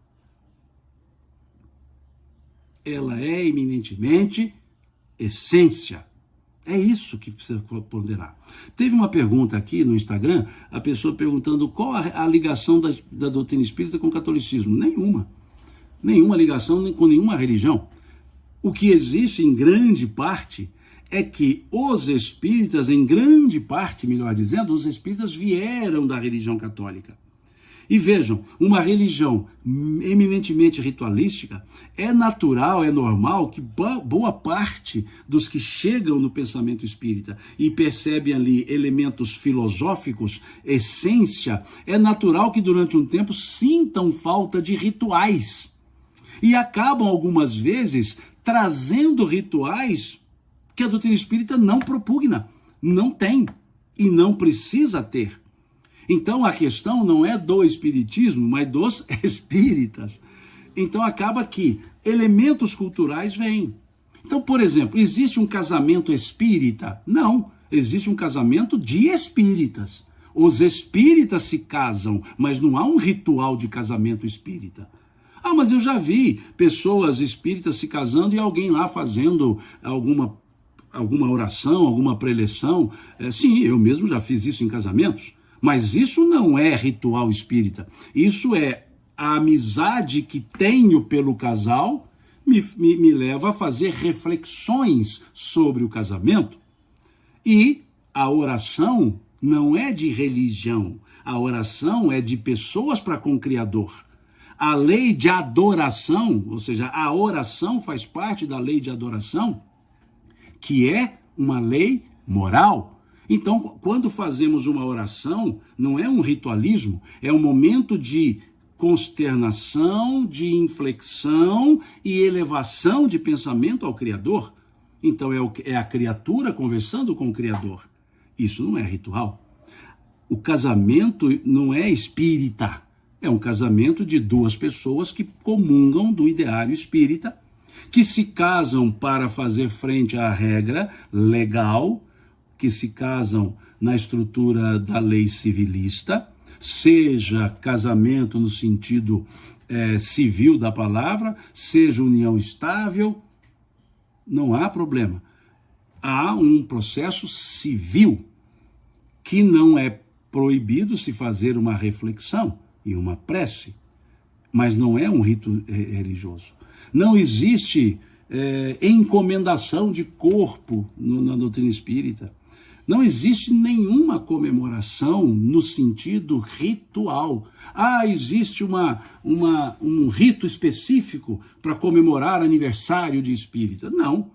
Ela é eminentemente essência. É isso que precisa ponderar. Teve uma pergunta aqui no Instagram, a pessoa perguntando qual a ligação da doutrina espírita com o catolicismo. Nenhuma. Nenhuma ligação nem com nenhuma religião. O que existe em grande parte é que os espíritas, em grande parte, melhor dizendo, os espíritas vieram da religião católica. E vejam, uma religião eminentemente ritualística, é natural, é normal que boa parte dos que chegam no pensamento espírita e percebem ali elementos filosóficos, essência, é natural que durante um tempo sintam falta de rituais. E acabam algumas vezes trazendo rituais que a doutrina espírita não propugna, não tem e não precisa ter. Então a questão não é do espiritismo, mas dos espíritas. Então acaba que elementos culturais vêm. Então, por exemplo, existe um casamento espírita? Não, existe um casamento de espíritas. Os espíritas se casam, mas não há um ritual de casamento espírita. Ah, mas eu já vi pessoas espíritas se casando e alguém lá fazendo alguma oração, alguma preleção. Sim, eu mesmo já fiz isso em casamentos. Mas isso não é ritual espírita. Isso é a amizade que tenho pelo casal me leva a fazer reflexões sobre o casamento. E a oração não é de religião. A oração é de pessoas para com o Criador. A lei de adoração, ou seja, a oração faz parte da lei de adoração, que é uma lei moral. Então, quando fazemos uma oração, não é um ritualismo, é um momento de consternação, de inflexão e elevação de pensamento ao Criador. Então, é a criatura conversando com o Criador. Isso não é ritual. O casamento não é espírita, é um casamento de duas pessoas que comungam do ideário espírita, que se casam para fazer frente à regra legal, que se casam na estrutura da lei civilista, seja casamento no sentido civil da palavra, seja união estável, não há problema. Há um processo civil que não é proibido se fazer uma reflexão e uma prece, mas não é um rito religioso. Não existe encomendação de corpo na doutrina espírita. Não existe nenhuma comemoração no sentido ritual. Ah, existe um rito específico para comemorar aniversário de espírita. Não.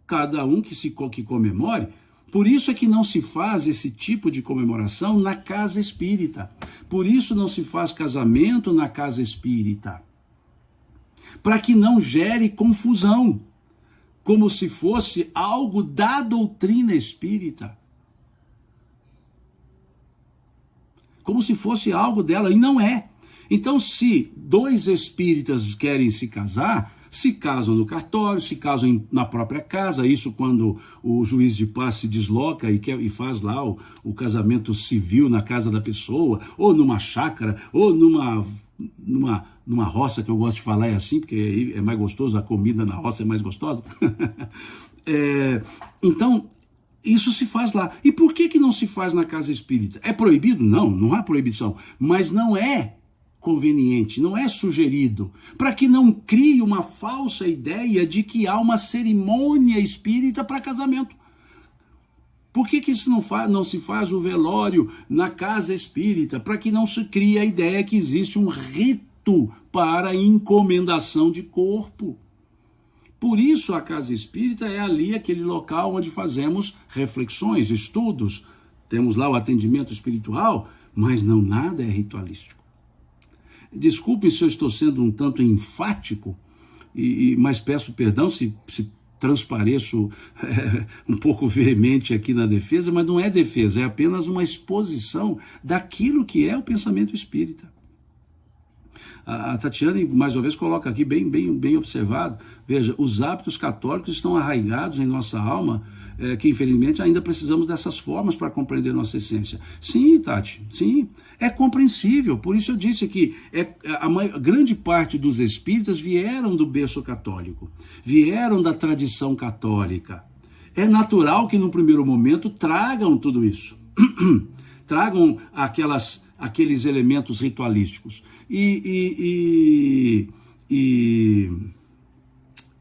Cada um que comemore. Por isso é que não se faz esse tipo de comemoração na casa espírita. Por isso não se faz casamento na casa espírita. Para que não gere confusão, como se fosse algo da doutrina espírita. Como se fosse algo dela, e não é. Então, se dois espíritas querem se casam no cartório, se casam na própria casa, isso quando o juiz de paz se desloca e faz lá o casamento civil na casa da pessoa, ou numa chácara, ou numa roça, que eu gosto de falar assim, porque é mais gostoso, a comida na roça é mais gostosa. Então, isso se faz lá. E por que não se faz na casa espírita? É proibido? Não, não há proibição. Mas não é conveniente, não é sugerido, para que não crie uma falsa ideia de que há uma cerimônia espírita para casamento. Por que isso não se faz o velório na casa espírita? Para que não se crie a ideia que existe um rito para encomendação de corpo. Por isso a casa espírita é ali aquele local onde fazemos reflexões, estudos, temos lá o atendimento espiritual, mas não nada é ritualístico. Desculpem se eu estou sendo um tanto enfático, mas peço perdão se transpareço um pouco veemente aqui na defesa, mas não é defesa, é apenas uma exposição daquilo que é o pensamento espírita. A Tatiane, mais uma vez, coloca aqui bem observado, veja, os hábitos católicos estão arraigados em nossa alma, que infelizmente ainda precisamos dessas formas para compreender nossa essência. Sim, Tati, sim, é compreensível, por isso eu disse que grande parte dos espíritas vieram do berço católico, vieram da tradição católica. É natural que, num primeiro momento, tragam tudo isso. Tragam aqueles elementos ritualísticos. E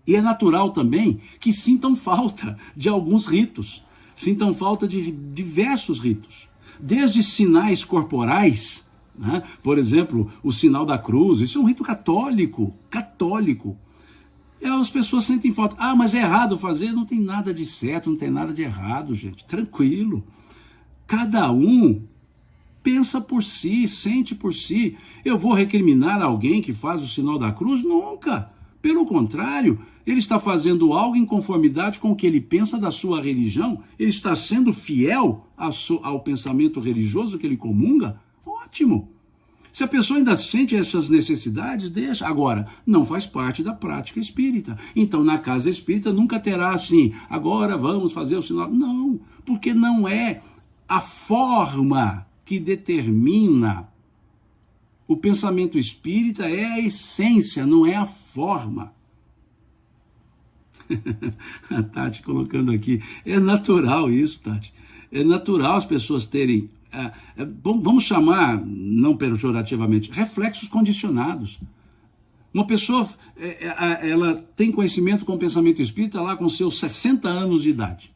é natural também que sintam falta de alguns ritos. Sintam falta de diversos ritos. Desde sinais corporais, né? Por exemplo, o sinal da cruz, isso é um rito católico. E as pessoas sentem falta. Ah, mas é errado fazer? Não tem nada de certo, não tem nada de errado, gente. Tranquilo. Cada um pensa por si, sente por si. Eu vou recriminar alguém que faz o sinal da cruz? Nunca. Pelo contrário, ele está fazendo algo em conformidade com o que ele pensa da sua religião. Ele está sendo fiel ao pensamento religioso que ele comunga. Ótimo. Se a pessoa ainda sente essas necessidades, deixa. Agora, não faz parte da prática espírita. Então, na casa espírita nunca terá assim, agora vamos fazer o sinal. Não, porque não é a forma que determina. O pensamento espírita é a essência, não é a forma. A Tati colocando aqui, é natural isso, Tati. É natural as pessoas terem, vamos chamar, não pejorativamente, reflexos condicionados. Uma pessoa, ela tem conhecimento com o pensamento espírita lá com seus 60 anos de idade.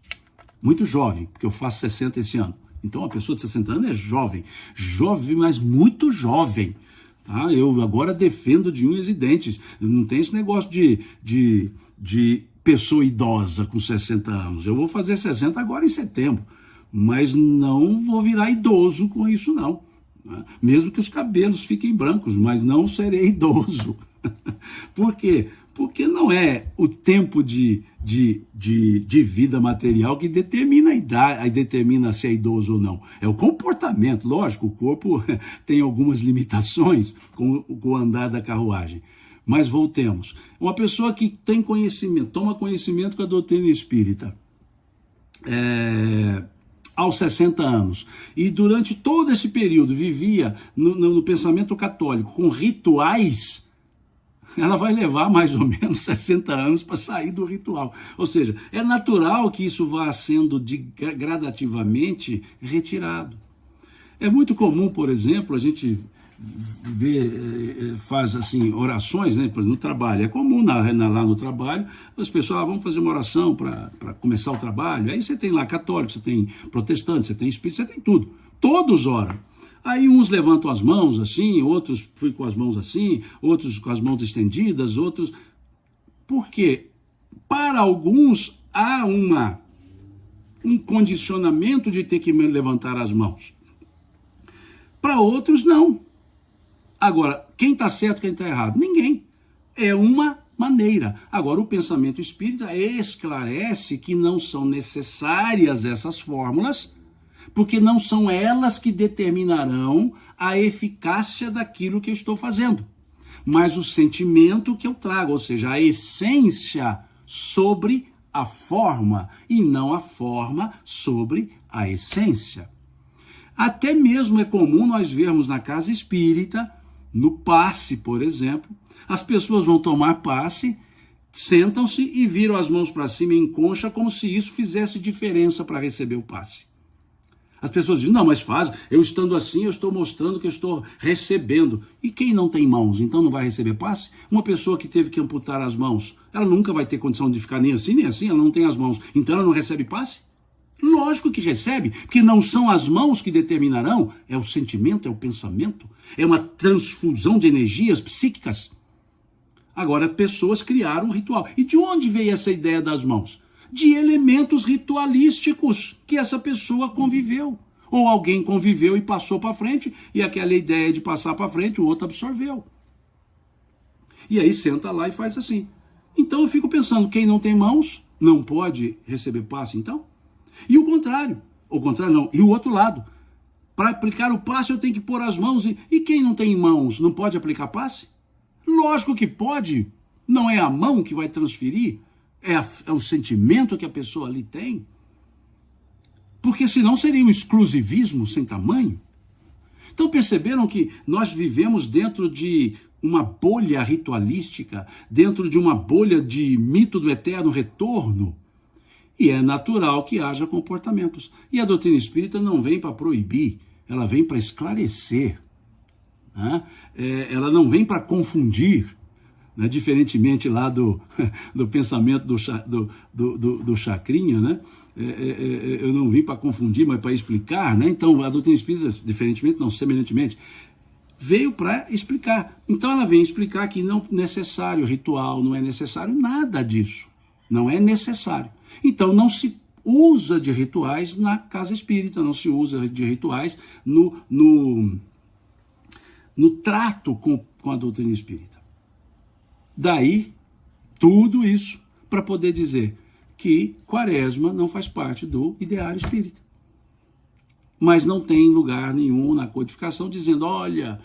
Muito jovem, porque eu faço 60 esse ano. Então, uma pessoa de 60 anos é jovem, mas muito jovem. Tá? Eu agora defendo de unhas e dentes. Não tem esse negócio de pessoa idosa com 60 anos. Eu vou fazer 60 agora em setembro, mas não vou virar idoso com isso, não. Mesmo que os cabelos fiquem brancos, mas não serei idoso. Por quê? Porque não é o tempo de vida material que determina a idade, determina se é idoso ou não. É o comportamento. Lógico, o corpo tem algumas limitações com o andar da carruagem. Mas voltemos. Uma pessoa que tem conhecimento, toma conhecimento com a doutrina espírita, aos 60 anos, e durante todo esse período vivia no pensamento católico com rituais, ela vai levar mais ou menos 60 anos para sair do ritual. Ou seja, é natural que isso vá sendo gradativamente retirado. É muito comum, por exemplo, a gente faz assim, orações, né? Por exemplo, no trabalho. É comum lá no trabalho, as pessoas vão fazer uma oração para começar o trabalho. Aí você tem lá católico, você tem protestante, você tem espírita, você tem tudo. Todos oram. Aí uns levantam as mãos assim, outros ficam com as mãos assim, outros com as mãos estendidas, outros... Por quê? Para alguns há um condicionamento de ter que levantar as mãos. Para outros, não. Agora, quem está certo, quem está errado? Ninguém. É uma maneira. Agora, o pensamento espírita esclarece que não são necessárias essas fórmulas, porque não são elas que determinarão a eficácia daquilo que eu estou fazendo, mas o sentimento que eu trago, ou seja, a essência sobre a forma, e não a forma sobre a essência. Até mesmo é comum nós vermos na casa espírita, no passe, por exemplo, as pessoas vão tomar passe, sentam-se e viram as mãos para cima em concha, como se isso fizesse diferença para receber o passe. As pessoas dizem, não, mas faz, eu estando assim, eu estou mostrando que eu estou recebendo. E quem não tem mãos, então não vai receber passe? Uma pessoa que teve que amputar as mãos, ela nunca vai ter condição de ficar nem assim, ela não tem as mãos, então ela não recebe passe? Lógico que recebe, porque não são as mãos que determinarão, é o sentimento, é o pensamento, é uma transfusão de energias psíquicas. Agora, pessoas criaram um ritual. E de onde veio essa ideia das mãos? De elementos ritualísticos que essa pessoa conviveu. Ou alguém conviveu e passou para frente, e aquela ideia de passar para frente, o outro absorveu. E aí senta lá e faz assim. Então eu fico pensando, quem não tem mãos não pode receber passe, então? E o contrário não, e o outro lado. Para aplicar o passe eu tenho que pôr as mãos, e quem não tem mãos não pode aplicar passe? Lógico que pode, não é a mão que vai transferir, é o sentimento que a pessoa ali tem. Porque senão seria um exclusivismo sem tamanho. Então perceberam que nós vivemos dentro de uma bolha ritualística, dentro de uma bolha de mito do eterno retorno. E é natural que haja comportamentos. E a doutrina espírita não vem para proibir, ela vem para esclarecer. Né? Ela não vem para confundir, né? Diferentemente lá do pensamento do Chacrinha, né? Eu não vim para confundir, mas para explicar. Né? Então, a doutrina espírita, diferentemente, não, semelhantemente, veio para explicar. Então, ela vem explicar que não é necessário ritual, não é necessário nada disso. Não é necessário. Então, não se usa de rituais na casa espírita, não se usa de rituais no trato com a doutrina espírita. Daí, tudo isso para poder dizer que Quaresma não faz parte do ideário espírita. Mas não tem lugar nenhum na codificação dizendo, olha,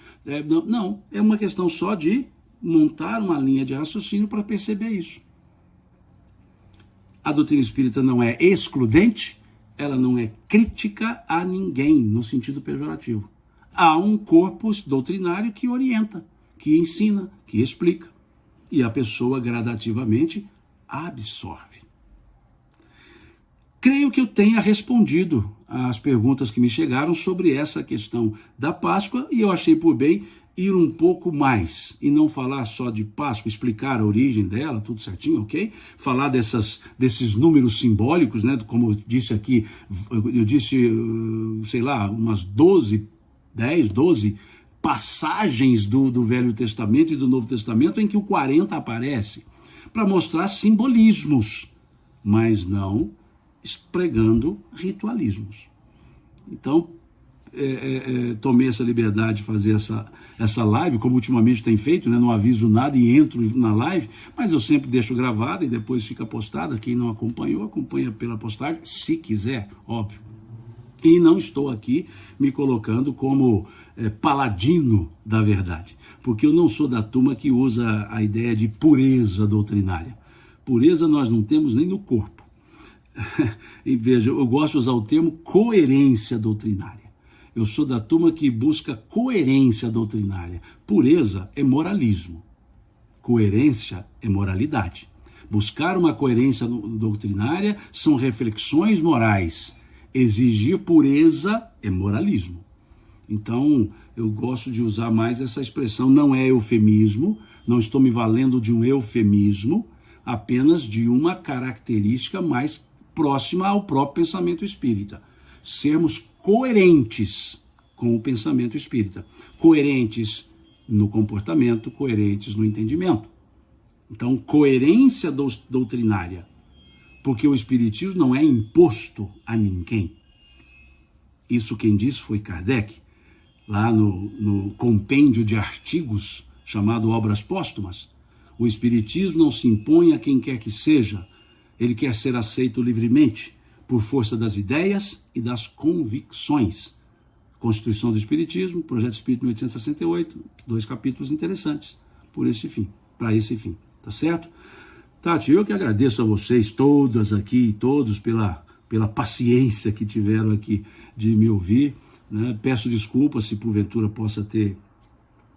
não, é uma questão só de montar uma linha de raciocínio para perceber isso. A doutrina espírita não é excludente, ela não é crítica a ninguém, no sentido pejorativo. Há um corpus doutrinário que orienta, que ensina, que explica. E a pessoa gradativamente absorve. Creio que eu tenha respondido às perguntas que me chegaram sobre essa questão da Páscoa e eu achei por bem ir um pouco mais e não falar só de Páscoa, explicar a origem dela, tudo certinho, ok? Falar desses números simbólicos, né? Como eu disse aqui, eu disse, sei lá, umas 12 passagens do Velho Testamento e do Novo Testamento em que o 40 aparece, para mostrar simbolismos, mas não pregando ritualismos. Então, tomei essa liberdade de fazer essa live, como ultimamente tem feito, né? Não aviso nada e entro na live, mas eu sempre deixo gravada e depois fica postada. Quem não acompanhou, acompanha pela postagem, se quiser, óbvio. E não estou aqui me colocando como paladino da verdade, porque eu não sou da turma que usa a ideia de pureza doutrinária. Pureza nós não temos nem no corpo. E veja, eu gosto de usar o termo coerência doutrinária. Eu sou da turma que busca coerência doutrinária. Pureza é moralismo. Coerência é moralidade. Buscar uma coerência doutrinária são reflexões morais. Exigir pureza é moralismo. Então, eu gosto de usar mais essa expressão. Não é eufemismo, não estou me valendo de um eufemismo, apenas de uma característica mais próxima ao próprio pensamento espírita. Sermos coerentes com o pensamento espírita. Coerentes no comportamento, coerentes no entendimento. Então, coerência doutrinária. Porque o espiritismo não é imposto a ninguém. Isso quem disse foi Kardec, lá no compêndio de artigos chamado Obras Póstumas. O espiritismo não se impõe a quem quer que seja. Ele quer ser aceito livremente, por força das ideias e das convicções. Constituição do Espiritismo, Projeto Espírito 1868, 2 capítulos interessantes, para esse fim, tá certo? Tati, eu que agradeço a vocês todas aqui, todos pela paciência que tiveram aqui de me ouvir, né? Peço desculpas se porventura possa ter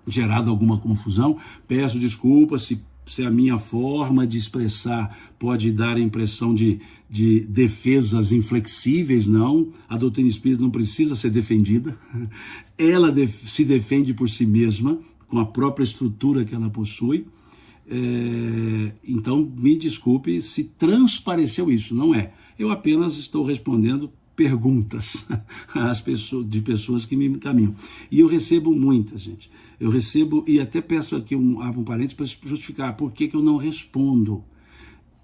gerado alguma confusão, peço desculpas se a minha forma de expressar pode dar a impressão de defesas inflexíveis. Não, a doutrina espírita não precisa ser defendida, ela se defende por si mesma, com a própria estrutura que ela possui. Então, me desculpe se transpareceu isso, não é. Eu apenas estou respondendo perguntas de pessoas que me encaminham. E eu recebo muitas, gente. Eu recebo, e até peço aqui um parênteses para justificar por que eu não respondo.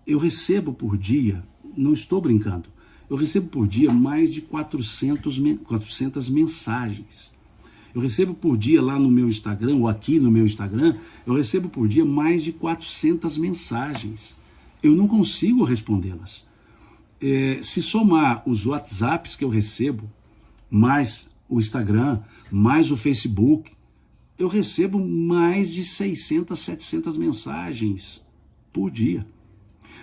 Eu recebo por dia, não estou brincando, eu recebo por dia mais de 400 mensagens. Eu recebo por dia lá no meu Instagram, ou aqui no meu Instagram, eu recebo por dia mais de 400 mensagens. Eu não consigo respondê-las. Se somar os WhatsApps que eu recebo, mais o Instagram, mais o Facebook, eu recebo mais de 600, 700 mensagens por dia.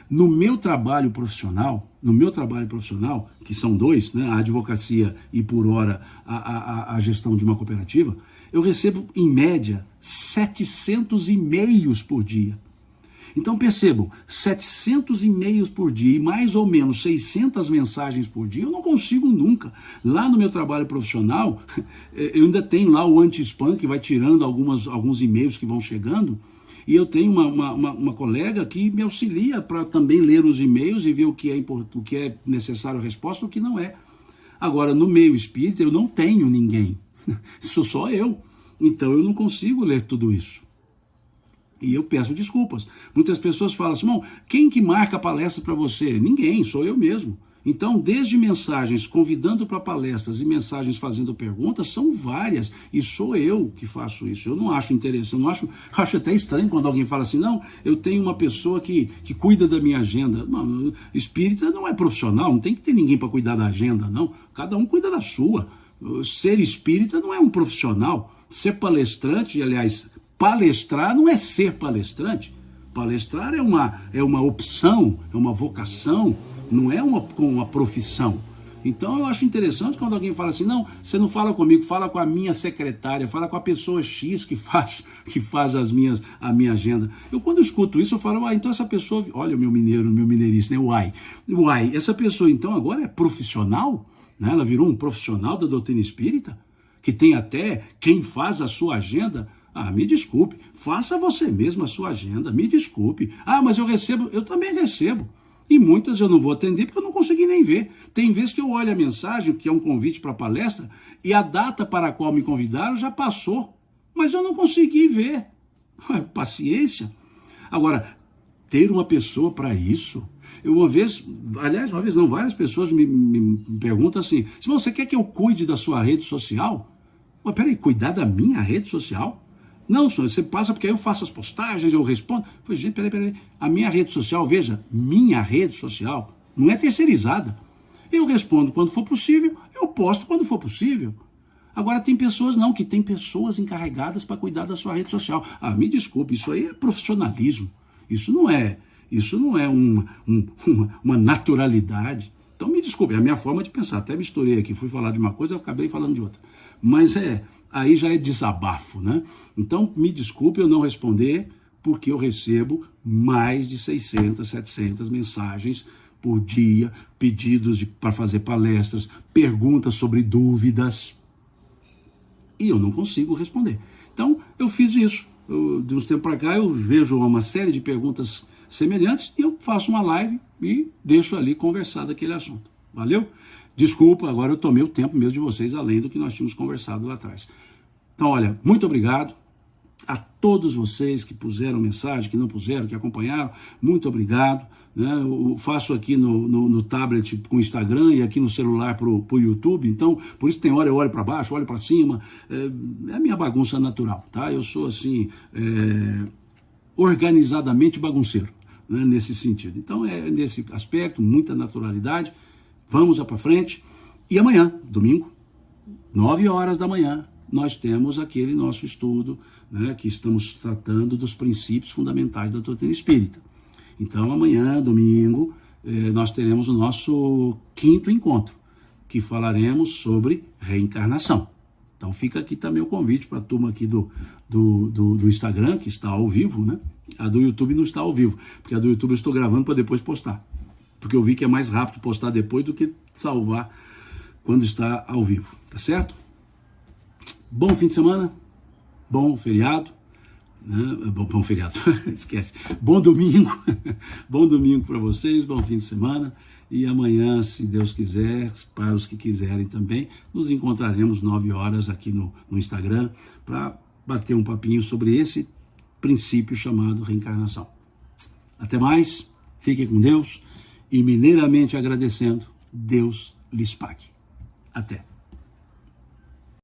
No meu trabalho profissional, que são 2, né, a advocacia e por hora a gestão de uma cooperativa, eu recebo em média 700 e-mails por dia. Então percebam, 700 e-mails por dia e mais ou menos 600 mensagens por dia, eu não consigo nunca. Lá no meu trabalho profissional, eu ainda tenho lá o anti-spam, que vai tirando alguns e-mails que vão chegando, e eu tenho uma colega que me auxilia para também ler os e-mails e ver o que é necessário a resposta e o que não é. Agora, no meio espírita, eu não tenho ninguém, sou só eu, então eu não consigo ler tudo isso. E eu peço desculpas. Muitas pessoas falam assim, irmão, quem que marca a palestra para você? Ninguém, sou eu mesmo. Então, desde mensagens convidando para palestras e mensagens fazendo perguntas, são várias. E sou eu que faço isso. Eu não acho interessante, eu não acho até estranho quando alguém fala assim, não, eu tenho uma pessoa que cuida da minha agenda. Não, espírita não é profissional, não tem que ter ninguém para cuidar da agenda, não. Cada um cuida da sua. Ser espírita não é um profissional. Ser palestrante, aliás, palestrar não é ser palestrante. Palestrar é uma opção, é uma vocação, não é uma profissão. Então eu acho interessante quando alguém fala assim, não, você não fala comigo, fala com a minha secretária, fala com a pessoa X que faz a minha agenda. Eu quando eu escuto isso, eu falo, então essa pessoa, olha o meu mineirista, né, uai, essa pessoa então agora é profissional? Né? Ela virou um profissional da doutrina espírita? Que tem até quem faz a sua agenda? Me desculpe, faça você mesmo a sua agenda, me desculpe. Mas eu também recebo. E muitas eu não vou atender porque eu não consegui nem ver. Tem vezes que eu olho a mensagem, que é um convite para a palestra, e a data para a qual me convidaram já passou. Mas eu não consegui ver. Paciência. Agora, ter uma pessoa para isso... várias pessoas me perguntam assim, se você quer que eu cuide da sua rede social? Mas peraí, cuidar da minha rede social? Não, senhor, você passa porque aí eu faço as postagens, eu respondo. Eu falei, gente, peraí. A minha rede social, veja, minha rede social não é terceirizada. Eu respondo quando for possível, eu posto quando for possível. Agora tem pessoas não, que tem pessoas encarregadas para cuidar da sua rede social. Me desculpe, isso aí é profissionalismo. Isso não é uma naturalidade. Então me desculpe, é a minha forma de pensar. Até misturei aqui, fui falar de uma coisa, eu acabei falando de outra. Mas aí já é desabafo, né? Então me desculpe eu não responder, porque eu recebo mais de 600, 700 mensagens por dia, pedidos para fazer palestras, perguntas sobre dúvidas, e eu não consigo responder. Então eu fiz isso. De uns tempos para cá eu vejo uma série de perguntas semelhantes e eu faço uma live e deixo ali conversar daquele assunto. Valeu? Desculpa, agora eu tomei o tempo mesmo de vocês, além do que nós tínhamos conversado lá atrás. Então, olha, muito obrigado a todos vocês que puseram mensagem, que não puseram, que acompanharam, muito obrigado. Né? Eu faço aqui no tablet com o Instagram e aqui no celular para o YouTube, então, por isso tem hora eu olho para baixo, olho para cima, é a minha bagunça natural, tá? Eu sou assim, organizadamente bagunceiro, né? Nesse sentido. Então, nesse aspecto, muita naturalidade. Vamos para frente. E amanhã, domingo, 9 horas da manhã, nós temos aquele nosso estudo, né, que estamos tratando dos princípios fundamentais da doutrina espírita. Então, amanhã, domingo, nós teremos o nosso 5º encontro, que falaremos sobre reencarnação. Então, fica aqui também o convite para a turma aqui do Instagram, que está ao vivo, né? A do YouTube não está ao vivo, porque a do YouTube eu estou gravando para depois postar. Porque eu vi que é mais rápido postar depois do que salvar quando está ao vivo, tá certo? Bom fim de semana, bom feriado, né? Bom feriado, esquece, bom domingo para vocês, bom fim de semana, e amanhã, se Deus quiser, para os que quiserem também, nos encontraremos 9 horas aqui no Instagram, para bater um papinho sobre esse princípio chamado reencarnação. Até mais, fiquem com Deus, e mineiramente agradecendo, Deus lhes pague. Até.